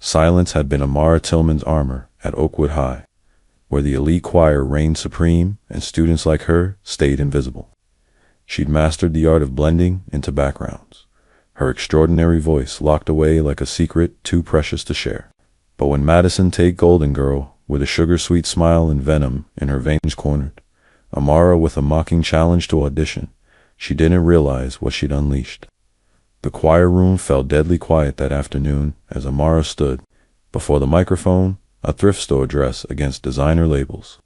Silence had been Amara Tillman's armor at Oakwood High, where the elite choir reigned supreme and students like her stayed invisible. She'd mastered the art of blending into backgrounds, her extraordinary voice locked away like a secret too precious to share. But when Madison Tate Golden Girl, with a sugar-sweet smile and venom in her veins cornered, Amara with a mocking challenge to audition, she didn't realize what she'd unleashed. The choir room fell deadly quiet that afternoon as Amara stood before the microphone, a thrift store dress against designer labels.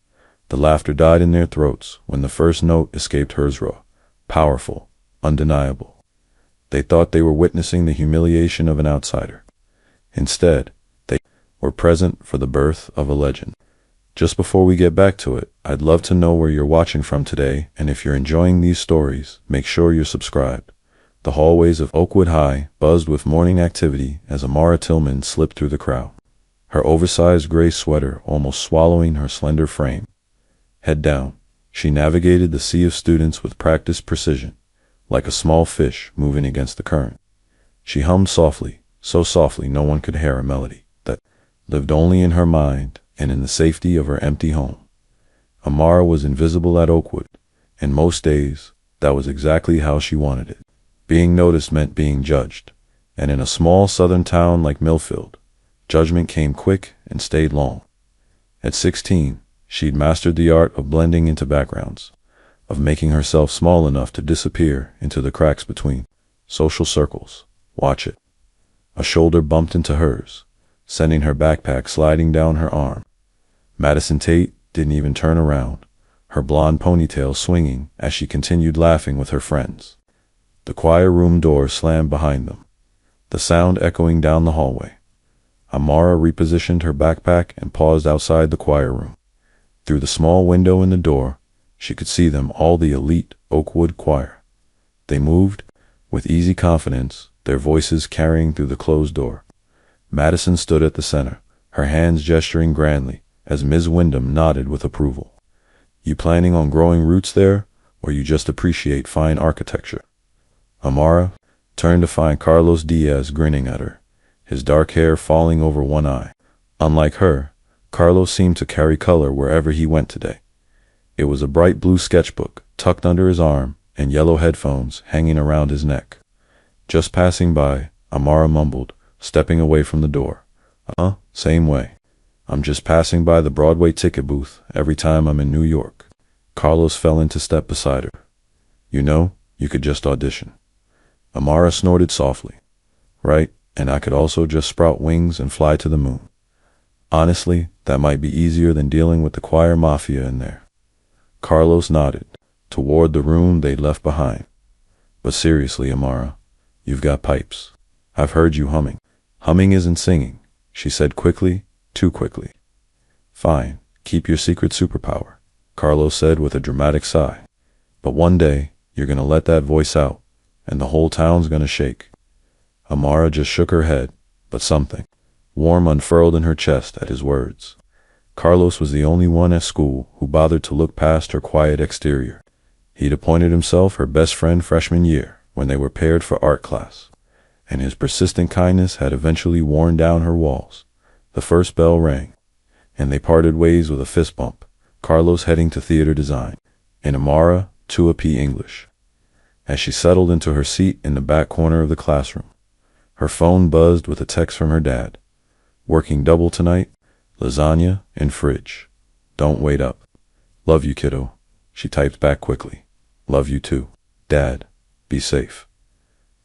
The laughter died in their throats when the first note escaped hers raw, powerful, undeniable. They thought they were witnessing the humiliation of an outsider. Instead, they were present for the birth of a legend. Just before we get back to it, I'd love to know where you're watching from today, and if you're enjoying these stories, make sure you're subscribed. The hallways of Oakwood High buzzed with morning activity as Amara Tillman slipped through the crowd, her oversized gray sweater almost swallowing her slender frame. Head down, she navigated the sea of students with practiced precision, like a small fish moving against the current. She hummed softly, so softly no one could hear a melody that lived only in her mind and in the safety of her empty home. Amara was invisible at Oakwood, and most days, that was exactly how she wanted it. Being noticed meant being judged, and in a small southern town like Millfield, judgment came quick and stayed long. At 16, she'd mastered the art of blending into backgrounds, of making herself small enough to disappear into the cracks between social circles. Watch it. A shoulder bumped into hers, sending her backpack sliding down her arm. Madison Tate didn't even turn around, her blonde ponytail swinging as she continued laughing with her friends. The choir room door slammed behind them, the sound echoing down the hallway. Amara repositioned her backpack and paused outside the choir room. Through the small window in the door, she could see them, all the elite Oakwood choir. They moved with easy confidence, their voices carrying through the closed door. Madison stood at the center, her hands gesturing grandly as Ms. Wyndham nodded with approval. You planning on growing roots there, or you just appreciate fine architecture? Amara turned to find Carlos Diaz grinning at her, his dark hair falling over one eye. Unlike her, Carlos seemed to carry color wherever he went today. It was a bright blue sketchbook tucked under his arm and yellow headphones hanging around his neck. Just passing by, Amara mumbled, stepping away from the door. Same way. I'm just passing by the Broadway ticket booth every time I'm in New York. Carlos fell into step beside her. You know, you could just audition. Amara snorted softly. Right, and I could also just sprout wings and fly to the moon. Honestly, that might be easier than dealing with the choir mafia in there. Carlos nodded, toward the room they'd left behind. But seriously, Amara, you've got pipes. I've heard you humming. Humming isn't singing, she said quickly, too quickly. Fine, keep your secret superpower, Carlos said with a dramatic sigh. But one day, you're gonna let that voice out, and the whole town's gonna shake. Amara just shook her head, but something warm unfurled in her chest at his words. Carlos was the only one at school who bothered to look past her quiet exterior. He'd appointed himself her best friend freshman year when they were paired for art class, and his persistent kindness had eventually worn down her walls. The first bell rang, and they parted ways with a fist bump, Carlos heading to theater design, and Amara to a P English. As she settled into her seat in the back corner of the classroom, her phone buzzed with a text from her dad. Working double tonight? Lasagna and fridge. Don't wait up. Love you, kiddo. She typed back quickly. Love you too. Dad, be safe.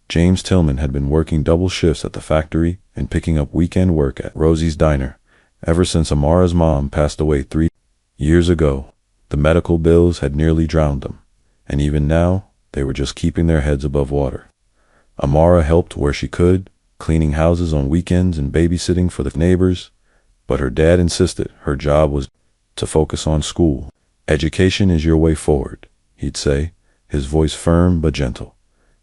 James Tillman had been working double shifts at the factory and picking up weekend work at Rosie's Diner ever since Amara's mom passed away 3 years ago. The medical bills had nearly drowned them, and even now, they were just keeping their heads above water. Amara helped where she could, cleaning houses on weekends and babysitting for the neighbors, but her dad insisted her job was to focus on school. Education is your way forward, he'd say, his voice firm but gentle.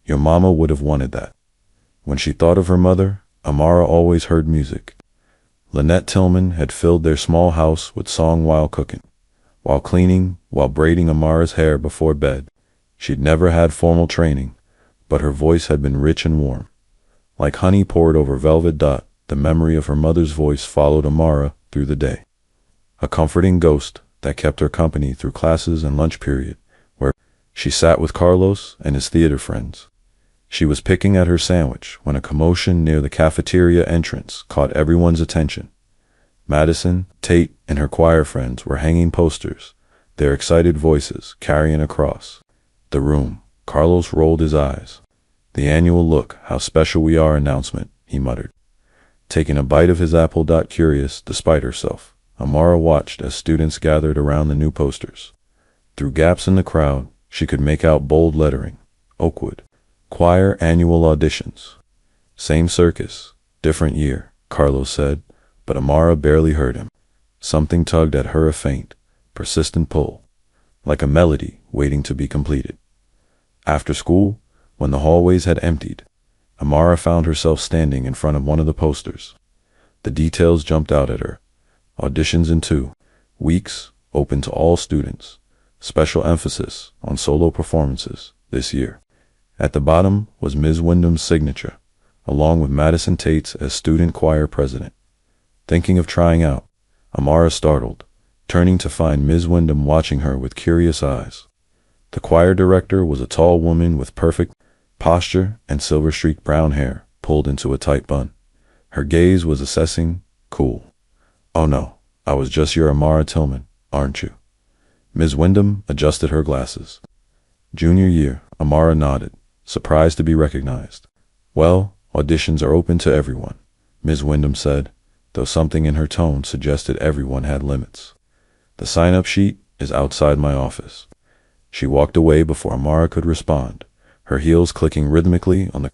Your mama would have wanted that. When she thought of her mother, Amara always heard music. Lynette Tillman had filled their small house with song while cooking, while cleaning, while braiding Amara's hair before bed. She'd never had formal training, but her voice had been rich and warm, like honey poured over velvet. The memory of her mother's voice followed Amara through the day, a comforting ghost that kept her company through classes and lunch period, where she sat with Carlos and his theater friends. She was picking at her sandwich when a commotion near the cafeteria entrance caught everyone's attention. Madison, Tate, and her choir friends were hanging posters, their excited voices carrying across the room. Carlos rolled his eyes. The annual "Look How Special We Are" announcement, he muttered, taking a bite of his apple. Curious despite herself, Amara watched as students gathered around the new posters. Through gaps in the crowd, she could make out bold lettering: Oakwood Choir Annual Auditions. Same circus, different year, Carlos said, but Amara barely heard him. Something tugged at her, a faint, persistent pull, like a melody waiting to be completed. After school, when the hallways had emptied, Amara found herself standing in front of one of the posters. The details jumped out at her. Auditions in 2 weeks, open to all students. Special emphasis on solo performances this year. At the bottom was Ms. Wyndham's signature, along with Madison Tate's as student choir president. Thinking of trying out, Amara startled, turning to find Ms. Wyndham watching her with curious eyes. The choir director was a tall woman with perfect posture and silver-streaked brown hair pulled into a tight bun. Her gaze was assessing, cool. "Oh no, I was just your Amara Tillman, aren't you?" Ms. Wyndham adjusted her glasses. "Junior year," Amara nodded, surprised to be recognized. "Well, auditions are open to everyone," Ms. Wyndham said, though something in her tone suggested everyone had limits. "The sign-up sheet is outside my office." She walked away before Amara could respond, her heels clicking rhythmically on the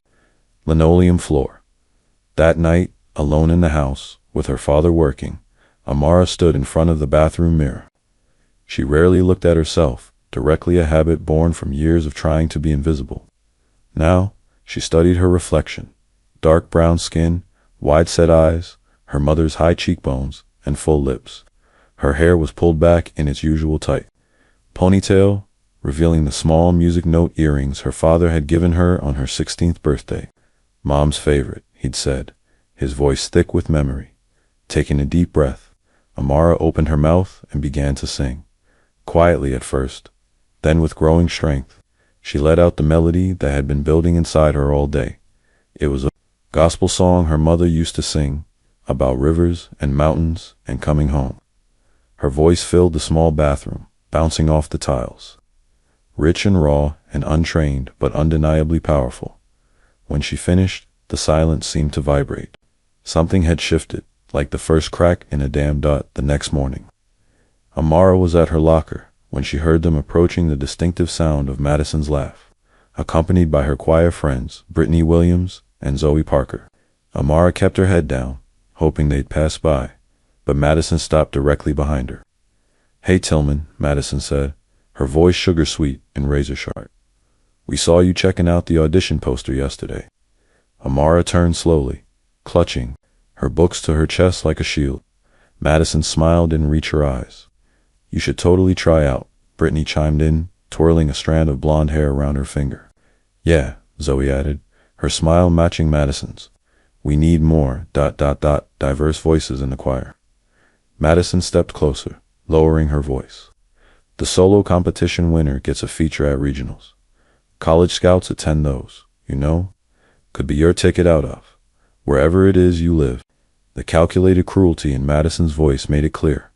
linoleum floor. That night, alone in the house, with her father working, Amara stood in front of the bathroom mirror. She rarely looked at herself, directly, a habit born from years of trying to be invisible. Now, she studied her reflection: dark brown skin, wide-set eyes, her mother's high cheekbones, and full lips. Her hair was pulled back in its usual tight ponytail, revealing the small music note earrings her father had given her on her 16th birthday. "Mom's favorite," he'd said, his voice thick with memory. Taking a deep breath, Amara opened her mouth and began to sing. Quietly at first, then with growing strength, she let out the melody that had been building inside her all day. It was a gospel song her mother used to sing, about rivers and mountains and coming home. Her voice filled the small bathroom, bouncing off the tiles. Rich and raw and untrained, but undeniably powerful. When she finished, the silence seemed to vibrate. Something had shifted, like the first crack in a dam. The next morning, Amara was at her locker when she heard them approaching, the distinctive sound of Madison's laugh, accompanied by her choir friends, Brittany Williams and Zoe Parker. Amara kept her head down, hoping they'd pass by, but Madison stopped directly behind her. "Hey Tillman," Madison said, her voice sugar-sweet and razor-sharp. "We saw you checking out the audition poster yesterday." Amara turned slowly, clutching her books to her chest like a shield. Madison smiled, didn't reach her eyes. "You should totally try out," Brittany chimed in, twirling a strand of blonde hair around her finger. "Yeah," Zoe added, her smile matching Madison's. "We need more ... diverse voices in the choir." Madison stepped closer, lowering her voice. "The solo competition winner gets a feature at regionals. College scouts attend those, you know. Could be your ticket out of wherever it is you live." The calculated cruelty in Madison's voice made it clear.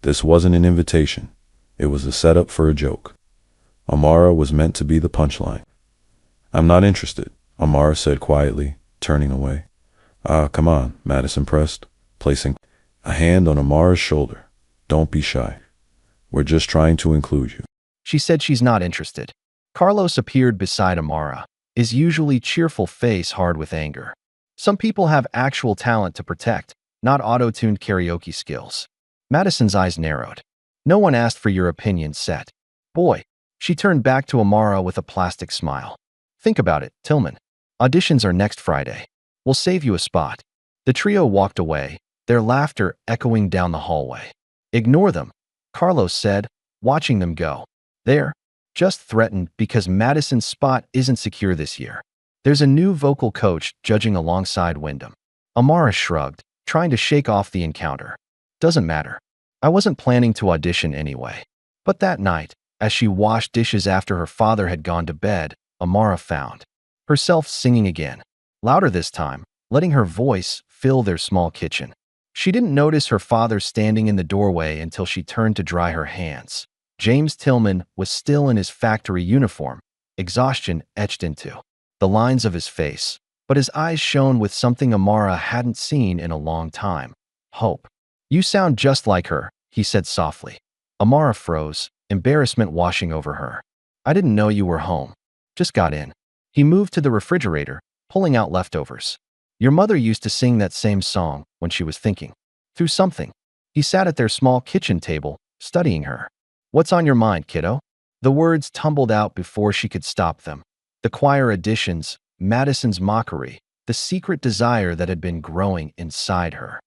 This wasn't an invitation. It was a setup for a joke. Amara was meant to be the punchline. "I'm not interested," Amara said quietly, turning away. "Ah, come on," Madison pressed, placing a hand on Amara's shoulder. "Don't be shy. We're just trying to include you." She said she's not interested. Carlos appeared beside Amara, his usually cheerful face hard with anger. Some people have actual talent to protect, not auto-tuned karaoke skills. Madison's eyes narrowed. "No one asked for your opinion, Set. Boy." She turned back to Amara with a plastic smile. "Think about it, Tillman. Auditions are next Friday. We'll save you a spot." The trio walked away, their laughter echoing down the hallway. "Ignore them," Carlos said, watching them go. "They're just threatened because Madison's spot isn't secure this year. There's a new vocal coach judging alongside Wyndham. Amara shrugged, trying to shake off the encounter. Doesn't matter. I wasn't planning to audition anyway. But that night, as she washed dishes after her father had gone to bed, Amara found herself singing again, louder this time, letting her voice fill their small kitchen. She didn't notice her father standing in the doorway until she turned to dry her hands. James Tillman was still in his factory uniform, exhaustion etched into the lines of his face, but his eyes shone with something Amara hadn't seen in a long time: hope. You sound just like her, he said softly. Amara froze, embarrassment washing over her. I didn't know you were home. Just got in. He moved to the refrigerator, pulling out leftovers. Your mother used to sing that same song when she was thinking through something. He sat at their small kitchen table, studying her. What's on your mind, kiddo? The words tumbled out before she could stop them. The choir additions, Madison's mockery, the secret desire that had been growing inside her.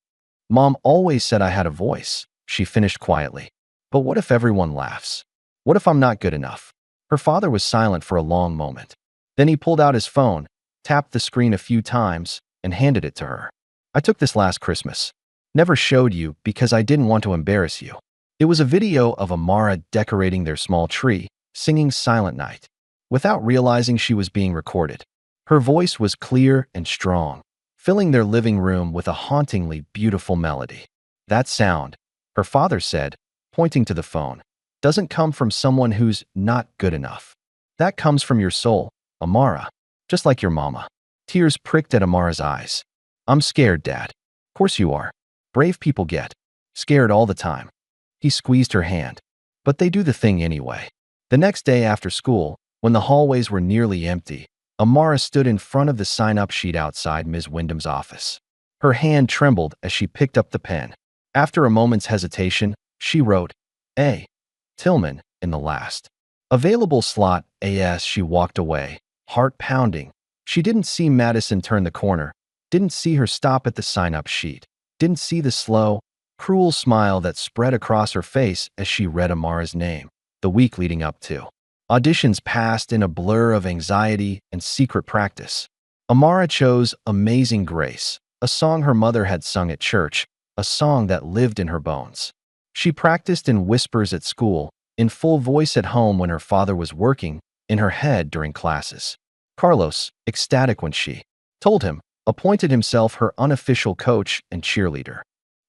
Mom always said I had a voice, she finished quietly. But what if everyone laughs? What if I'm not good enough? Her father was silent for a long moment. Then he pulled out his phone, tapped the screen a few times, and handed it to her. I took this last Christmas. Never showed you because I didn't want to embarrass you. It was a video of Amara decorating their small tree, singing Silent Night, without realizing she was being recorded. Her voice was clear and strong, filling their living room with a hauntingly beautiful melody. That sound, her father said, pointing to the phone, doesn't come from someone who's not good enough. That comes from your soul, Amara, just like your mama. Tears pricked at Amara's eyes. I'm scared, Dad. Of course you are. Brave people get scared all the time. He squeezed her hand. But they do the thing anyway. The next day after school, when the hallways were nearly empty, Amara stood in front of the sign-up sheet outside Ms. Wyndham's office. Her hand trembled as she picked up the pen. After a moment's hesitation, she wrote, A. Tillman, in the last available slot. As she walked away, heart pounding. She didn't see Madison turn the corner, didn't see her stop at the sign-up sheet, didn't see the slow, cruel smile that spread across her face as she read Amara's name. The week leading up to auditions passed in a blur of anxiety and secret practice. Amara chose Amazing Grace, a song her mother had sung at church, a song that lived in her bones. She practiced in whispers at school, in full voice at home when her father was working, in her head during classes. Carlos, ecstatic when she told him, appointed himself her unofficial coach and cheerleader.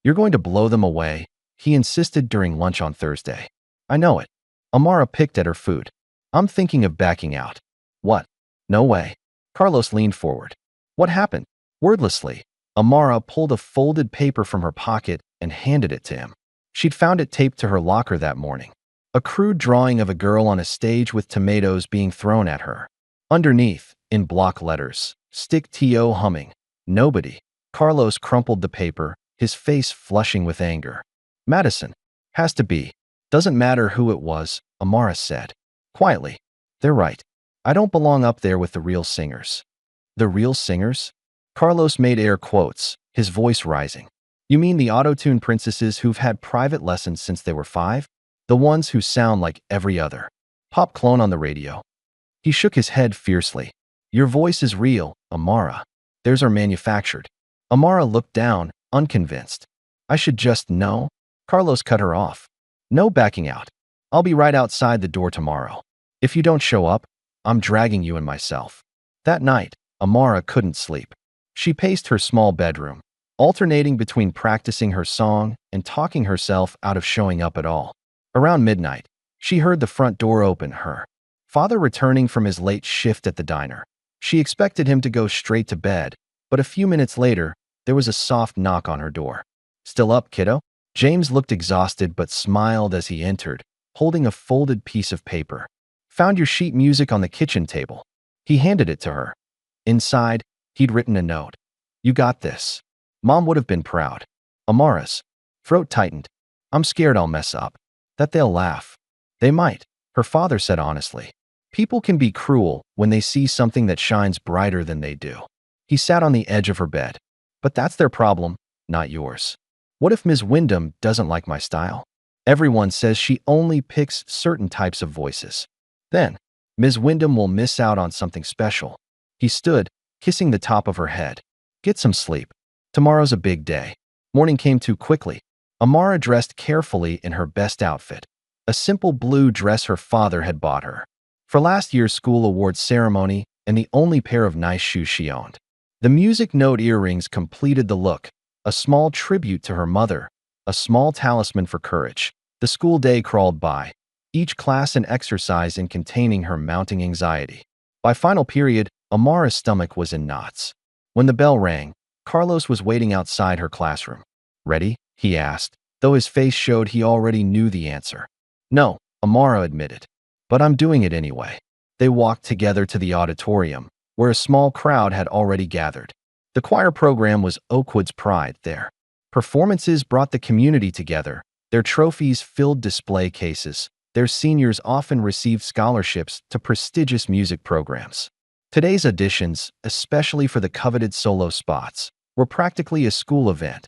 You're going to blow them away, he insisted during lunch on Thursday. I know it. Amara picked at her food. I'm thinking of backing out. What? No way. Carlos leaned forward. What happened? Wordlessly, Amara pulled a folded paper from her pocket and handed it to him. She'd found it taped to her locker that morning. A crude drawing of a girl on a stage with tomatoes being thrown at her. Underneath, in block letters, stick T.O. humming. Nobody. Carlos crumpled the paper, his face flushing with anger. Madison. Has to be. Doesn't matter who it was, Amara said. Quietly. They're right. I don't belong up there with the real singers. The real singers? Carlos made air quotes, his voice rising. You mean the auto-tune princesses who've had private lessons since they were 5? The ones who sound like every other pop clone on the radio? He shook his head fiercely. Your voice is real, Amara. Theirs are manufactured. Amara looked down, unconvinced. I should just know? Carlos cut her off. No backing out. I'll be right outside the door tomorrow. If you don't show up, I'm dragging you and myself. That night, Amara couldn't sleep. She paced her small bedroom, alternating between practicing her song and talking herself out of showing up at all. Around midnight, she heard the front door open, her father returning from his late shift at the diner. She expected him to go straight to bed, but a few minutes later, there was a soft knock on her door. Still up, kiddo? James looked exhausted but smiled as he entered, holding a folded piece of paper. Found your sheet music on the kitchen table. He handed it to her. Inside, he'd written a note. You got this. Mom would have been proud. Amara's throat tightened. I'm scared I'll mess up. That they'll laugh. They might, her father said honestly. People can be cruel when they see something that shines brighter than they do. He sat on the edge of her bed. But that's their problem, not yours. What if Ms. Wyndham doesn't like my style? Everyone says she only picks certain types of voices. Then, Ms. Wyndham will miss out on something special. He stood, kissing the top of her head. Get some sleep. Tomorrow's a big day. Morning came too quickly. Amara dressed carefully in her best outfit, a simple blue dress her father had bought her for last year's school awards ceremony and the only pair of nice shoes she owned. The music note earrings completed the look, a small tribute to her mother, a small talisman for courage. The school day crawled by, each class an exercise in containing her mounting anxiety. By final period, Amara's stomach was in knots. When the bell rang, Carlos was waiting outside her classroom. "Ready?" he asked, though his face showed he already knew the answer. "No," Amara admitted, "but I'm doing it anyway." They walked together to the auditorium, where a small crowd had already gathered. The choir program was Oakwood's pride there. Performances brought the community together. Their trophies filled display cases. Their seniors often received scholarships to prestigious music programs. Today's auditions, especially for the coveted solo spots, were practically a school event.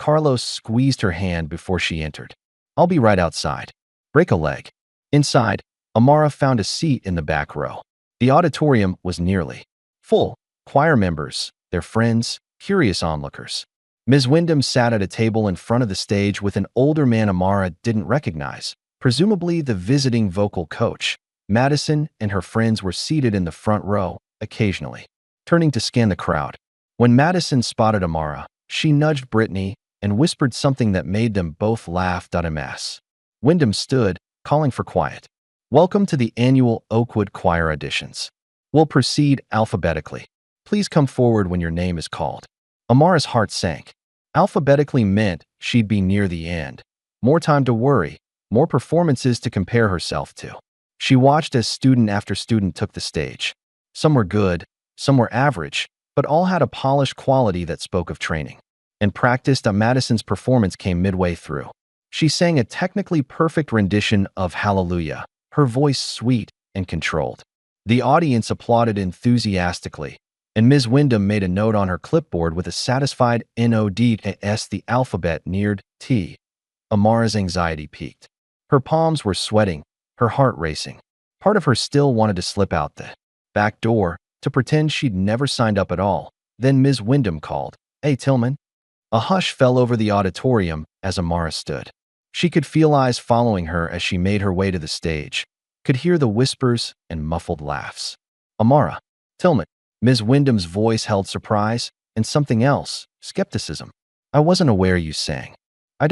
Carlos squeezed her hand before she entered. "I'll be right outside. Break a leg." Inside, Amara found a seat in the back row. The auditorium was nearly full. Choir members, their friends, curious onlookers. Ms. Wyndham sat at a table in front of the stage with an older man Amara didn't recognize, presumably the visiting vocal coach. Madison and her friends were seated in the front row, occasionally turning to scan the crowd. When Madison spotted Amara, she nudged Brittany and whispered something that made them both laugh. Ms. Wyndham stood, calling for quiet. "Welcome to the annual Oakwood Choir auditions. We'll proceed alphabetically. Please come forward when your name is called." Amara's heart sank. Alphabetically meant she'd be near the end. More time to worry, more performances to compare herself to. She watched as student after student took the stage. Some were good, some were average, but all had a polished quality that spoke of training. And practiced. Madison's performance came midway through. She sang a technically perfect rendition of Hallelujah, her voice sweet and controlled. The audience applauded enthusiastically, and Ms. Wyndham made a note on her clipboard with a satisfied nod as the alphabet neared T. Amara's anxiety peaked. Her palms were sweating, her heart racing. Part of her still wanted to slip out the back door to pretend she'd never signed up at all. Then Ms. Wyndham called, "Hey, Tillman." A hush fell over the auditorium as Amara stood. She could feel eyes following her as she made her way to the stage, could hear the whispers and muffled laughs. "Amara." "Tillman." Ms. Wyndham's voice held surprise and something else, skepticism. "I wasn't aware you sang." I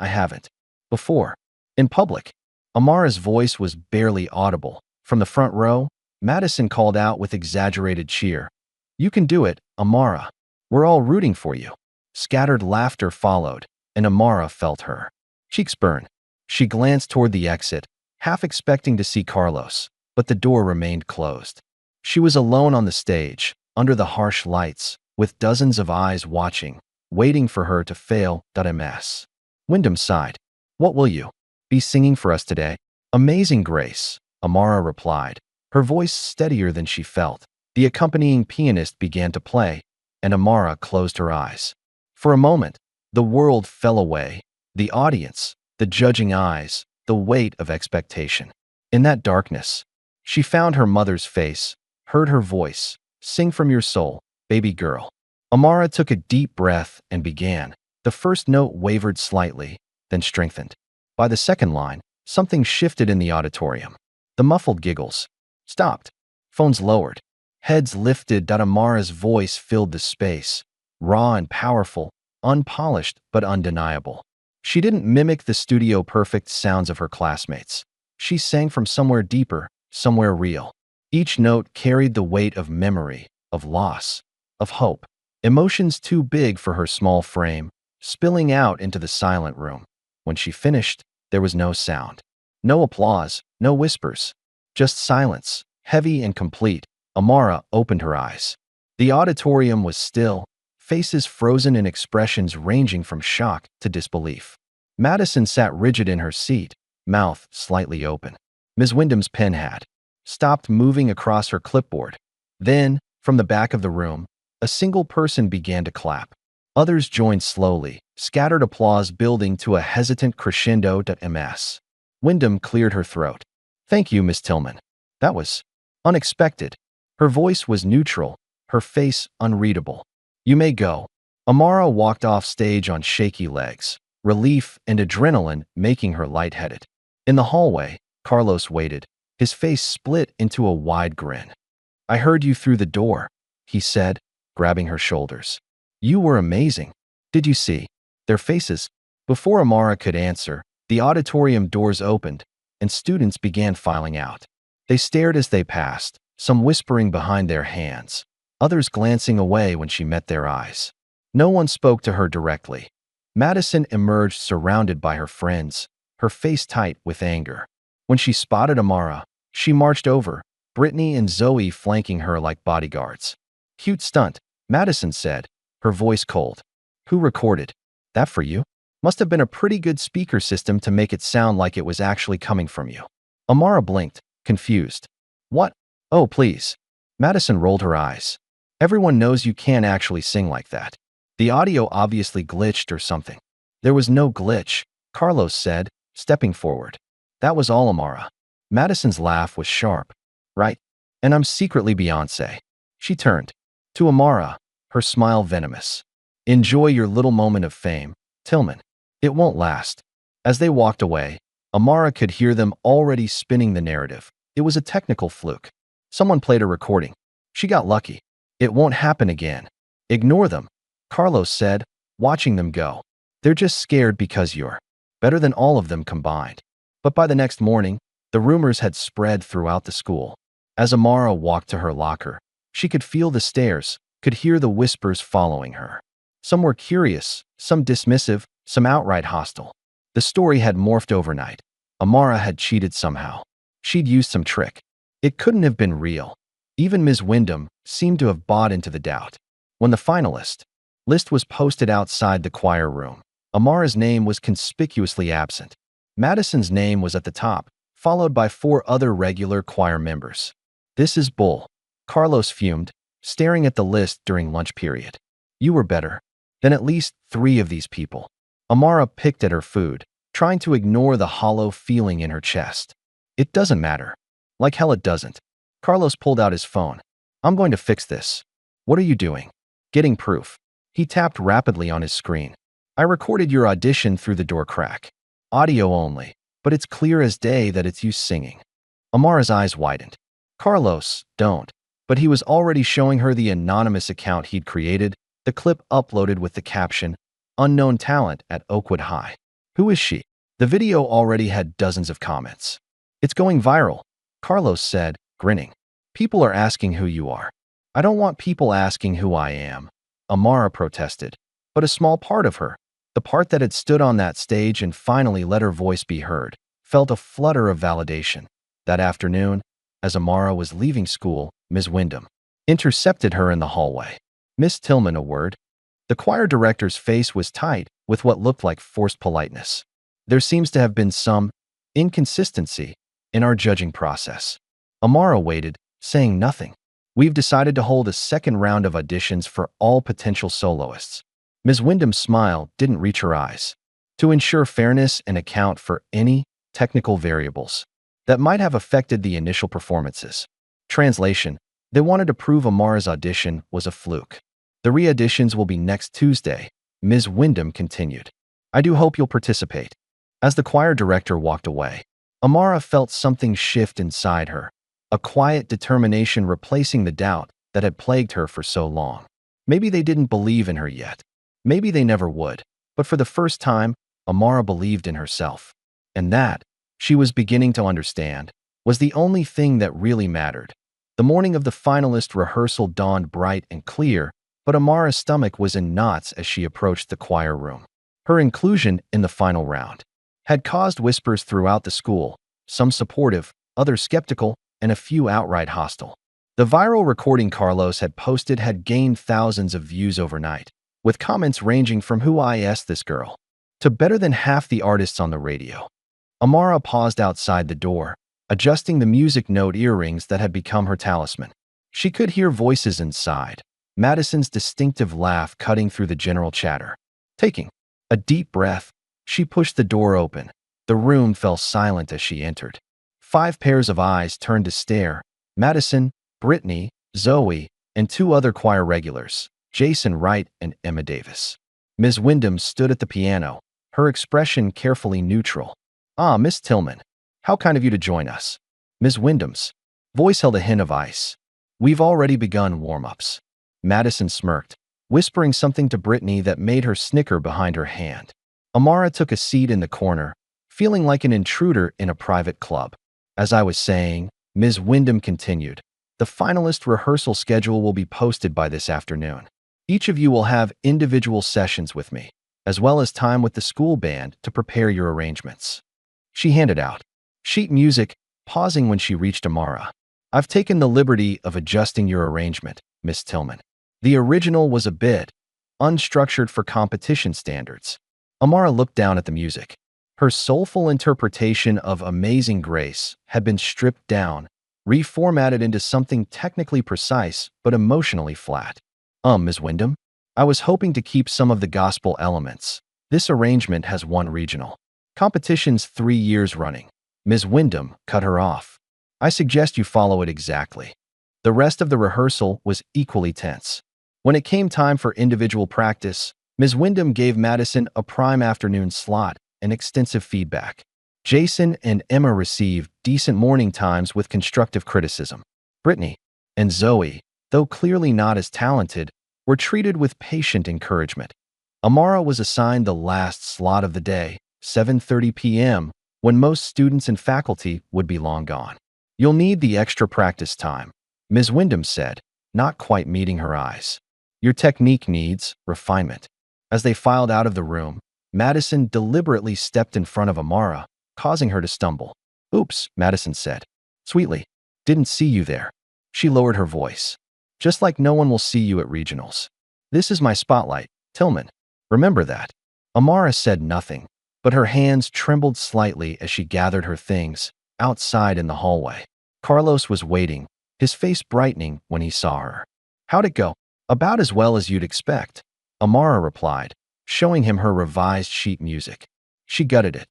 haven't. Before. In public." Amara's voice was barely audible. From the front row, Madison called out with exaggerated cheer, "You can do it, Amara. We're all rooting for you." Scattered laughter followed, and Amara felt her cheeks burn. She glanced toward the exit, half expecting to see Carlos, but the door remained closed. She was alone on the stage, under the harsh lights, with dozens of eyes watching, waiting for her to fail. Ms. Wyndham sighed. "What will you be singing for us today?" "Amazing Grace," Amara replied, her voice steadier than she felt. The accompanying pianist began to play, and Amara closed her eyes. For a moment, the world fell away, the audience, the judging eyes, the weight of expectation. In that darkness, she found her mother's face, heard her voice, "Sing from your soul, baby girl." Amara took a deep breath and began. The first note wavered slightly, then strengthened. By the second line, something shifted in the auditorium. The muffled giggles stopped. Phones lowered. Heads lifted. Amara's voice filled the space, raw and powerful, unpolished but undeniable. She didn't mimic the studio-perfect sounds of her classmates. She sang from somewhere deeper, somewhere real. Each note carried the weight of memory, of loss, of hope. Emotions too big for her small frame, spilling out into the silent room. When she finished, there was no sound. No applause, no whispers. Just silence, heavy and complete. Amara opened her eyes. The auditorium was still, faces frozen in expressions ranging from shock to disbelief. Madison sat rigid in her seat, mouth slightly open. Ms. Wyndham's pen had stopped moving across her clipboard. Then, from the back of the room, a single person began to clap. Others joined slowly, scattered applause building to a hesitant crescendo. Ms. Wyndham cleared her throat. "Thank you, Miss Tillman. That was unexpected." Her voice was neutral, her face unreadable. "You may go." Amara walked off stage on shaky legs, relief and adrenaline making her lightheaded. In the hallway, Carlos waited, his face split into a wide grin. "I heard you through the door," he said, grabbing her shoulders. "You were amazing. Did you see their faces?" Before Amara could answer, the auditorium doors opened, and students began filing out. They stared as they passed, some whispering behind their hands, others glancing away when she met their eyes. No one spoke to her directly. Madison emerged surrounded by her friends, her face tight with anger. When she spotted Amara, she marched over, Brittany and Zoe flanking her like bodyguards. "Cute stunt," Madison said, her voice cold. "Who recorded that for you? Must have been a pretty good speaker system to make it sound like it was actually coming from you." Amara blinked, confused. "What? Oh, please." Madison rolled her eyes. "Everyone knows you can't actually sing like that. The audio obviously glitched or something." "There was no glitch," Carlos said, stepping forward. "That was all, Amara." Madison's laugh was sharp. "Right? And I'm secretly Beyoncé." She turned to Amara, her smile venomous. "Enjoy your little moment of fame, Tillman. It won't last." As they walked away, Amara could hear them already spinning the narrative. It was a technical fluke. Someone played a recording. She got lucky. It won't happen again. "Ignore them," Carlos said, watching them go. "They're just scared because you're better than all of them combined." But by the next morning, the rumors had spread throughout the school. As Amara walked to her locker, she could feel the stares, could hear the whispers following her. Some were curious, some dismissive, some outright hostile. The story had morphed overnight. Amara had cheated somehow. She'd used some trick. It couldn't have been real. Even Ms. Wyndham seemed to have bought into the doubt. When the finalist list was posted outside the choir room, Amara's name was conspicuously absent. Madison's name was at the top, followed by 4 other regular choir members. "This is bull," Carlos fumed, staring at the list during lunch period. "You were better than at least 3 of these people." Amara picked at her food, trying to ignore the hollow feeling in her chest. "It doesn't matter." "Like hell it doesn't." Carlos pulled out his phone. "I'm going to fix this." "What are you doing?" "Getting proof." He tapped rapidly on his screen. "I recorded your audition through the door crack. Audio only, but it's clear as day that it's you singing." Amara's eyes widened. "Carlos, don't." But he was already showing her the anonymous account he'd created, the clip uploaded with the caption, "Unknown talent at Oakwood High." "Who is she?" The video already had dozens of comments. "It's going viral," Carlos said, grinning. "People are asking who you are." "I don't want people asking who I am," Amara protested. But a small part of her, the part that had stood on that stage and finally let her voice be heard, felt a flutter of validation. That afternoon, as Amara was leaving school, Ms. Wyndham intercepted her in the hallway. "Miss Tillman, a word." The choir director's face was tight with what looked like forced politeness. "There seems to have been some inconsistency in our judging process." Amara waited, saying nothing. "We've decided to hold a second round of auditions for all potential soloists." Ms. Wyndham's smile didn't reach her eyes. "To ensure fairness and account for any technical variables that might have affected the initial performances." Translation: they wanted to prove Amara's audition was a fluke. "The re-auditions will be next Tuesday," Ms. Wyndham continued. "I do hope you'll participate." As the choir director walked away, Amara felt something shift inside her, a quiet determination replacing the doubt that had plagued her for so long. Maybe they didn't believe in her yet. Maybe they never would. But for the first time, Amara believed in herself. And that, she was beginning to understand, was the only thing that really mattered. The morning of the finalist rehearsal dawned bright and clear, but Amara's stomach was in knots as she approached the choir room. Her inclusion in the final round had caused whispers throughout the school, some supportive, others skeptical, and a few outright hostile. The viral recording Carlos had posted had gained thousands of views overnight, with comments ranging from "Who is this girl?" to "better than half the artists on the radio." Amara paused outside the door, adjusting the music note earrings that had become her talisman. She could hear voices inside, Madison's distinctive laugh cutting through the general chatter. Taking a deep breath, she pushed the door open. The room fell silent as she entered. 5 pairs of eyes turned to stare: Madison, Brittany, Zoe, and 2 other choir regulars. Jason Wright, and Emma Davis. Ms. Wyndham stood at the piano, her expression carefully neutral. "Ah, Miss Tillman. How kind of you to join us." Ms. Wyndham's voice held a hint of ice. "We've already begun warm-ups." Madison smirked, whispering something to Brittany that made her snicker behind her hand. Amara took a seat in the corner, feeling like an intruder in a private club. "As I was saying," Ms. Wyndham continued, "the finalist rehearsal schedule will be posted by this afternoon. Each of you will have individual sessions with me, as well as time with the school band to prepare your arrangements." She handed out sheet music, pausing when she reached Amara. "I've taken the liberty of adjusting your arrangement, Miss Tillman. The original was a bit unstructured for competition standards." Amara looked down at the music. Her soulful interpretation of Amazing Grace had been stripped down, reformatted into something technically precise but emotionally flat. Ms. Wyndham, I was hoping to keep some of the gospel elements. This arrangement has won regional competitions 3 years running." Ms. Wyndham cut her off. "I suggest you follow it exactly." The rest of the rehearsal was equally tense. When it came time for individual practice, Ms. Wyndham gave Madison a prime afternoon slot and extensive feedback. Jason and Emma received decent morning times with constructive criticism. Brittany and Zoe, though clearly not as talented, were treated with patient encouragement. Amara was assigned the last slot of the day, 7:30 p.m., when most students and faculty would be long gone. "You'll need the extra practice time," Ms. Wyndham said, not quite meeting her eyes. "Your technique needs refinement." As they filed out of the room, Madison deliberately stepped in front of Amara, causing her to stumble. "Oops," Madison said sweetly. "Didn't see you there." She lowered her voice. "Just like no one will see you at regionals. This is my spotlight, Tillman. Remember that." Amara said nothing, but her hands trembled slightly as she gathered her things outside in the hallway. Carlos was waiting, his face brightening when he saw her. "How'd it go?" "About as well as you'd expect," Amara replied, showing him her revised sheet music. She gutted it.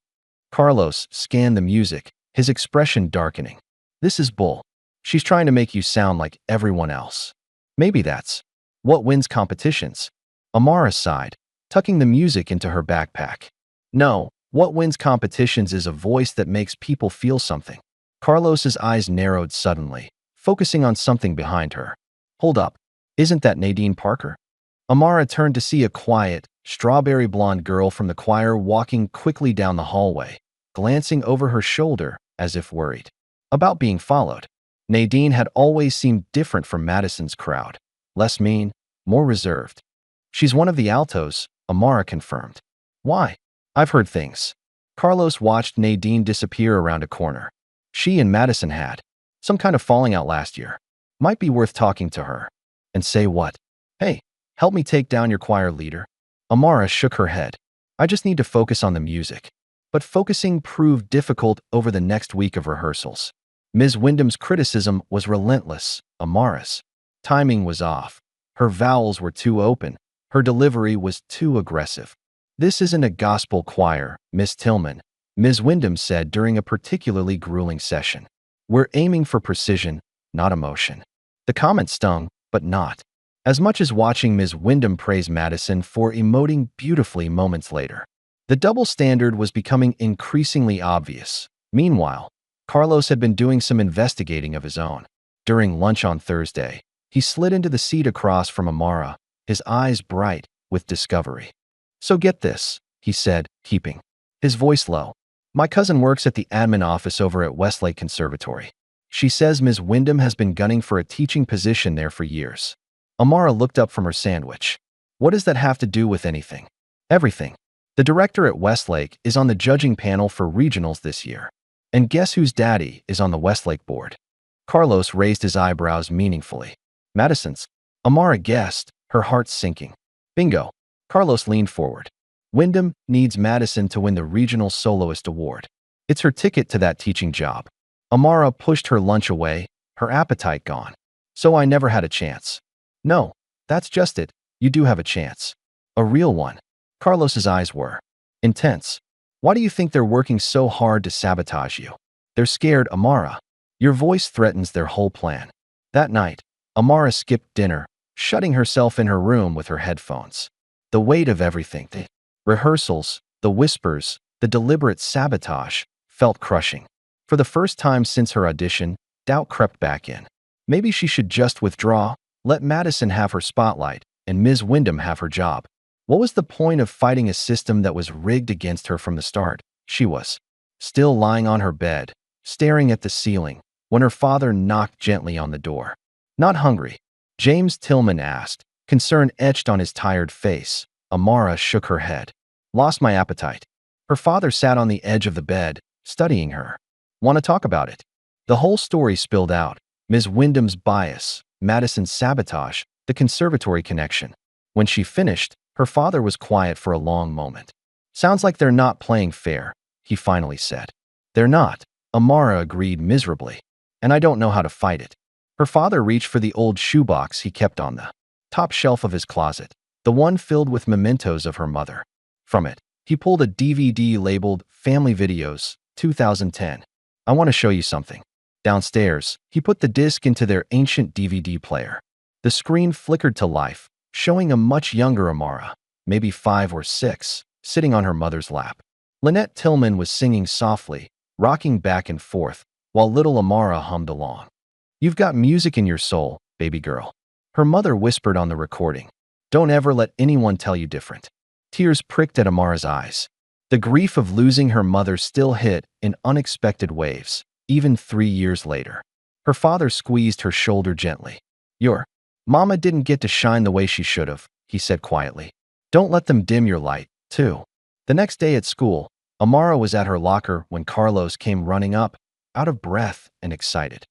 Carlos scanned the music, his expression darkening. "This is bull. She's trying to make you sound like everyone else." "Maybe that's what wins competitions." Amara sighed, tucking the music into her backpack. "No, what wins competitions is a voice that makes people feel something." Carlos's eyes narrowed suddenly, focusing on something behind her. "Hold up. Isn't that Nadine Parker?" Amara turned to see a quiet, strawberry blonde girl from the choir walking quickly down the hallway, glancing over her shoulder as if worried about being followed. Nadine had always seemed different from Madison's crowd, less mean, more reserved. "She's one of the altos," Amara confirmed. "Why?" "I've heard things." Carlos watched Nadine disappear around a corner. She and Madison had some kind of falling out last year. Might be worth talking to her. "And say what?" "Hey, help me take down your choir leader." Amara shook her head. "I just need to focus on the music." But focusing proved difficult over the next week of rehearsals. Ms. Wyndham's criticism was relentless. Amara's timing was off. Her vowels were too open. Her delivery was too aggressive. "This isn't a gospel choir, Miss Tillman," Ms. Wyndham said during a particularly grueling session. "We're aiming for precision, not emotion." The comment stung, but not as much as watching Ms. Wyndham praise Madison for emoting beautifully moments later. The double standard was becoming increasingly obvious. Meanwhile, Carlos had been doing some investigating of his own. During lunch on Thursday, he slid into the seat across from Amara, his eyes bright with discovery. "So get this," he said, keeping his voice low. "My cousin works at the admin office over at Westlake Conservatory. She says Ms. Wyndham has been gunning for a teaching position there for years." Amara looked up from her sandwich. "What does that have to do with anything?" "Everything. The director at Westlake is on the judging panel for regionals this year. And guess whose daddy is on the Westlake board?" Carlos raised his eyebrows meaningfully. "Madison's." Amara guessed, her heart sinking. "Bingo." Carlos leaned forward. "Wyndham needs Madison to win the Regional Soloist Award. It's her ticket to that teaching job." Amara pushed her lunch away, her appetite gone. "So I never had a chance." "No, that's just it. You do have a chance. A real one." Carlos's eyes were intense. "Why do you think they're working so hard to sabotage you?" "They're scared, Amara. Your voice threatens their whole plan." That night, Amara skipped dinner, shutting herself in her room with her headphones. The weight of everything, the rehearsals, the whispers, the deliberate sabotage, felt crushing. For the first time since her audition, doubt crept back in. Maybe she should just withdraw, let Madison have her spotlight, and Ms. Wyndham have her job. What was the point of fighting a system that was rigged against her from the start? She was still lying on her bed, staring at the ceiling, when her father knocked gently on the door. "Not hungry?" James Tillman asked, concern etched on his tired face. Amara shook her head. "Lost my appetite." Her father sat on the edge of the bed, studying her. "Want to talk about it?" The whole story spilled out. Ms. Wyndham's bias, Madison's sabotage, the conservatory connection. When she finished, her father was quiet for a long moment. "Sounds like they're not playing fair," he finally said. "They're not," Amara agreed miserably. "And I don't know how to fight it." Her father reached for the old shoebox he kept on the top shelf of his closet, the one filled with mementos of her mother. From it, he pulled a DVD labeled Family Videos, 2010. "I want to show you something." Downstairs, he put the disc into their ancient DVD player. The screen flickered to life, showing a much younger Amara, maybe 5 or 6, sitting on her mother's lap. Lynette Tillman was singing softly, rocking back and forth, while little Amara hummed along. "You've got music in your soul, baby girl," her mother whispered on the recording. "Don't ever let anyone tell you different." Tears pricked at Amara's eyes. The grief of losing her mother still hit in unexpected waves, even 3 years later. Her father squeezed her shoulder gently. "Your mama didn't get to shine the way she should have," he said quietly. "Don't let them dim your light, too." The next day at school, Amara was at her locker when Carlos came running up, out of breath and excited.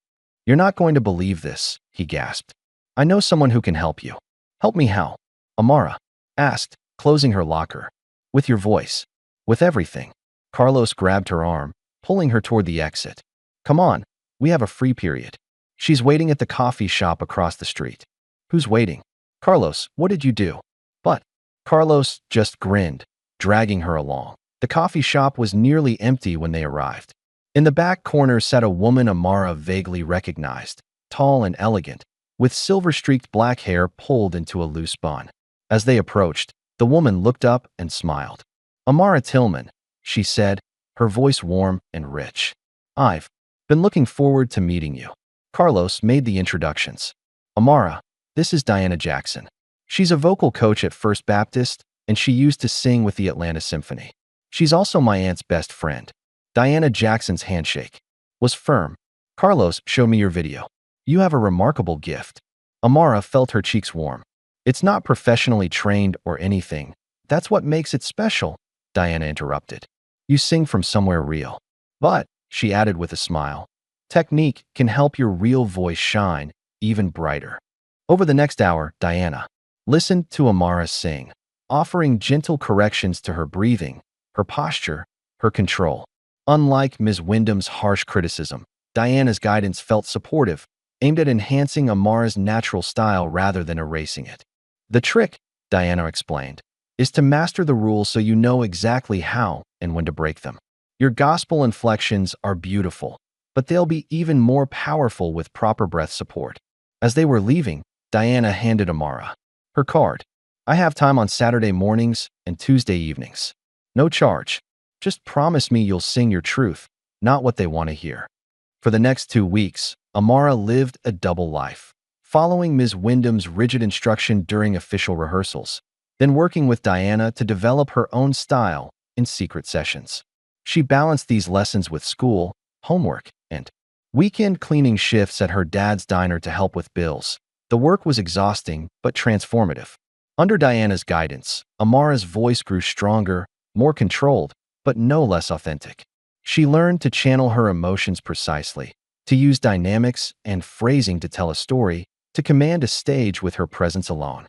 "You're not going to believe this," he gasped. "I know someone who can help you." "Help me how?" Amara asked, closing her locker. "With your voice. With everything." Carlos grabbed her arm, pulling her toward the exit. "Come on, we have a free period. She's waiting at the coffee shop across the street." "Who's waiting?" "Carlos, what did you do?" "But..." Carlos just grinned, dragging her along. The coffee shop was nearly empty when they arrived. In the back corner sat a woman Amara vaguely recognized, tall and elegant, with silver-streaked black hair pulled into a loose bun. As they approached, the woman looked up and smiled. "Amara Tillman," she said, her voice warm and rich. "I've been looking forward to meeting you." Carlos made the introductions. "Amara, this is Diana Jackson. She's a vocal coach at First Baptist, and she used to sing with the Atlanta Symphony. She's also my aunt's best friend." Diana Jackson's handshake was firm. "Carlos, show me your video. You have a remarkable gift." Amara felt her cheeks warm. "It's not professionally trained or anything. That's what makes it special," Diana interrupted. "You sing from somewhere real. But," she added with a smile, "technique can help your real voice shine even brighter." Over the next hour, Diana listened to Amara sing, offering gentle corrections to her breathing, her posture, her control. Unlike Ms. Wyndham's harsh criticism, Diana's guidance felt supportive, aimed at enhancing Amara's natural style rather than erasing it. "The trick," Diana explained, "is to master the rules so you know exactly how and when to break them. Your gospel inflections are beautiful, but they'll be even more powerful with proper breath support." As they were leaving, Diana handed Amara her card. "I have time on Saturday mornings and Tuesday evenings. No charge. Just promise me you'll sing your truth, not what they want to hear." For the next 2 weeks, Amara lived a double life, following Ms. Wyndham's rigid instruction during official rehearsals, then working with Diana to develop her own style in secret sessions. She balanced these lessons with school, homework, and weekend cleaning shifts at her dad's diner to help with bills. The work was exhausting but transformative. Under Diana's guidance, Amara's voice grew stronger, more controlled, but no less authentic. She learned to channel her emotions precisely, to use dynamics and phrasing to tell a story, to command a stage with her presence alone.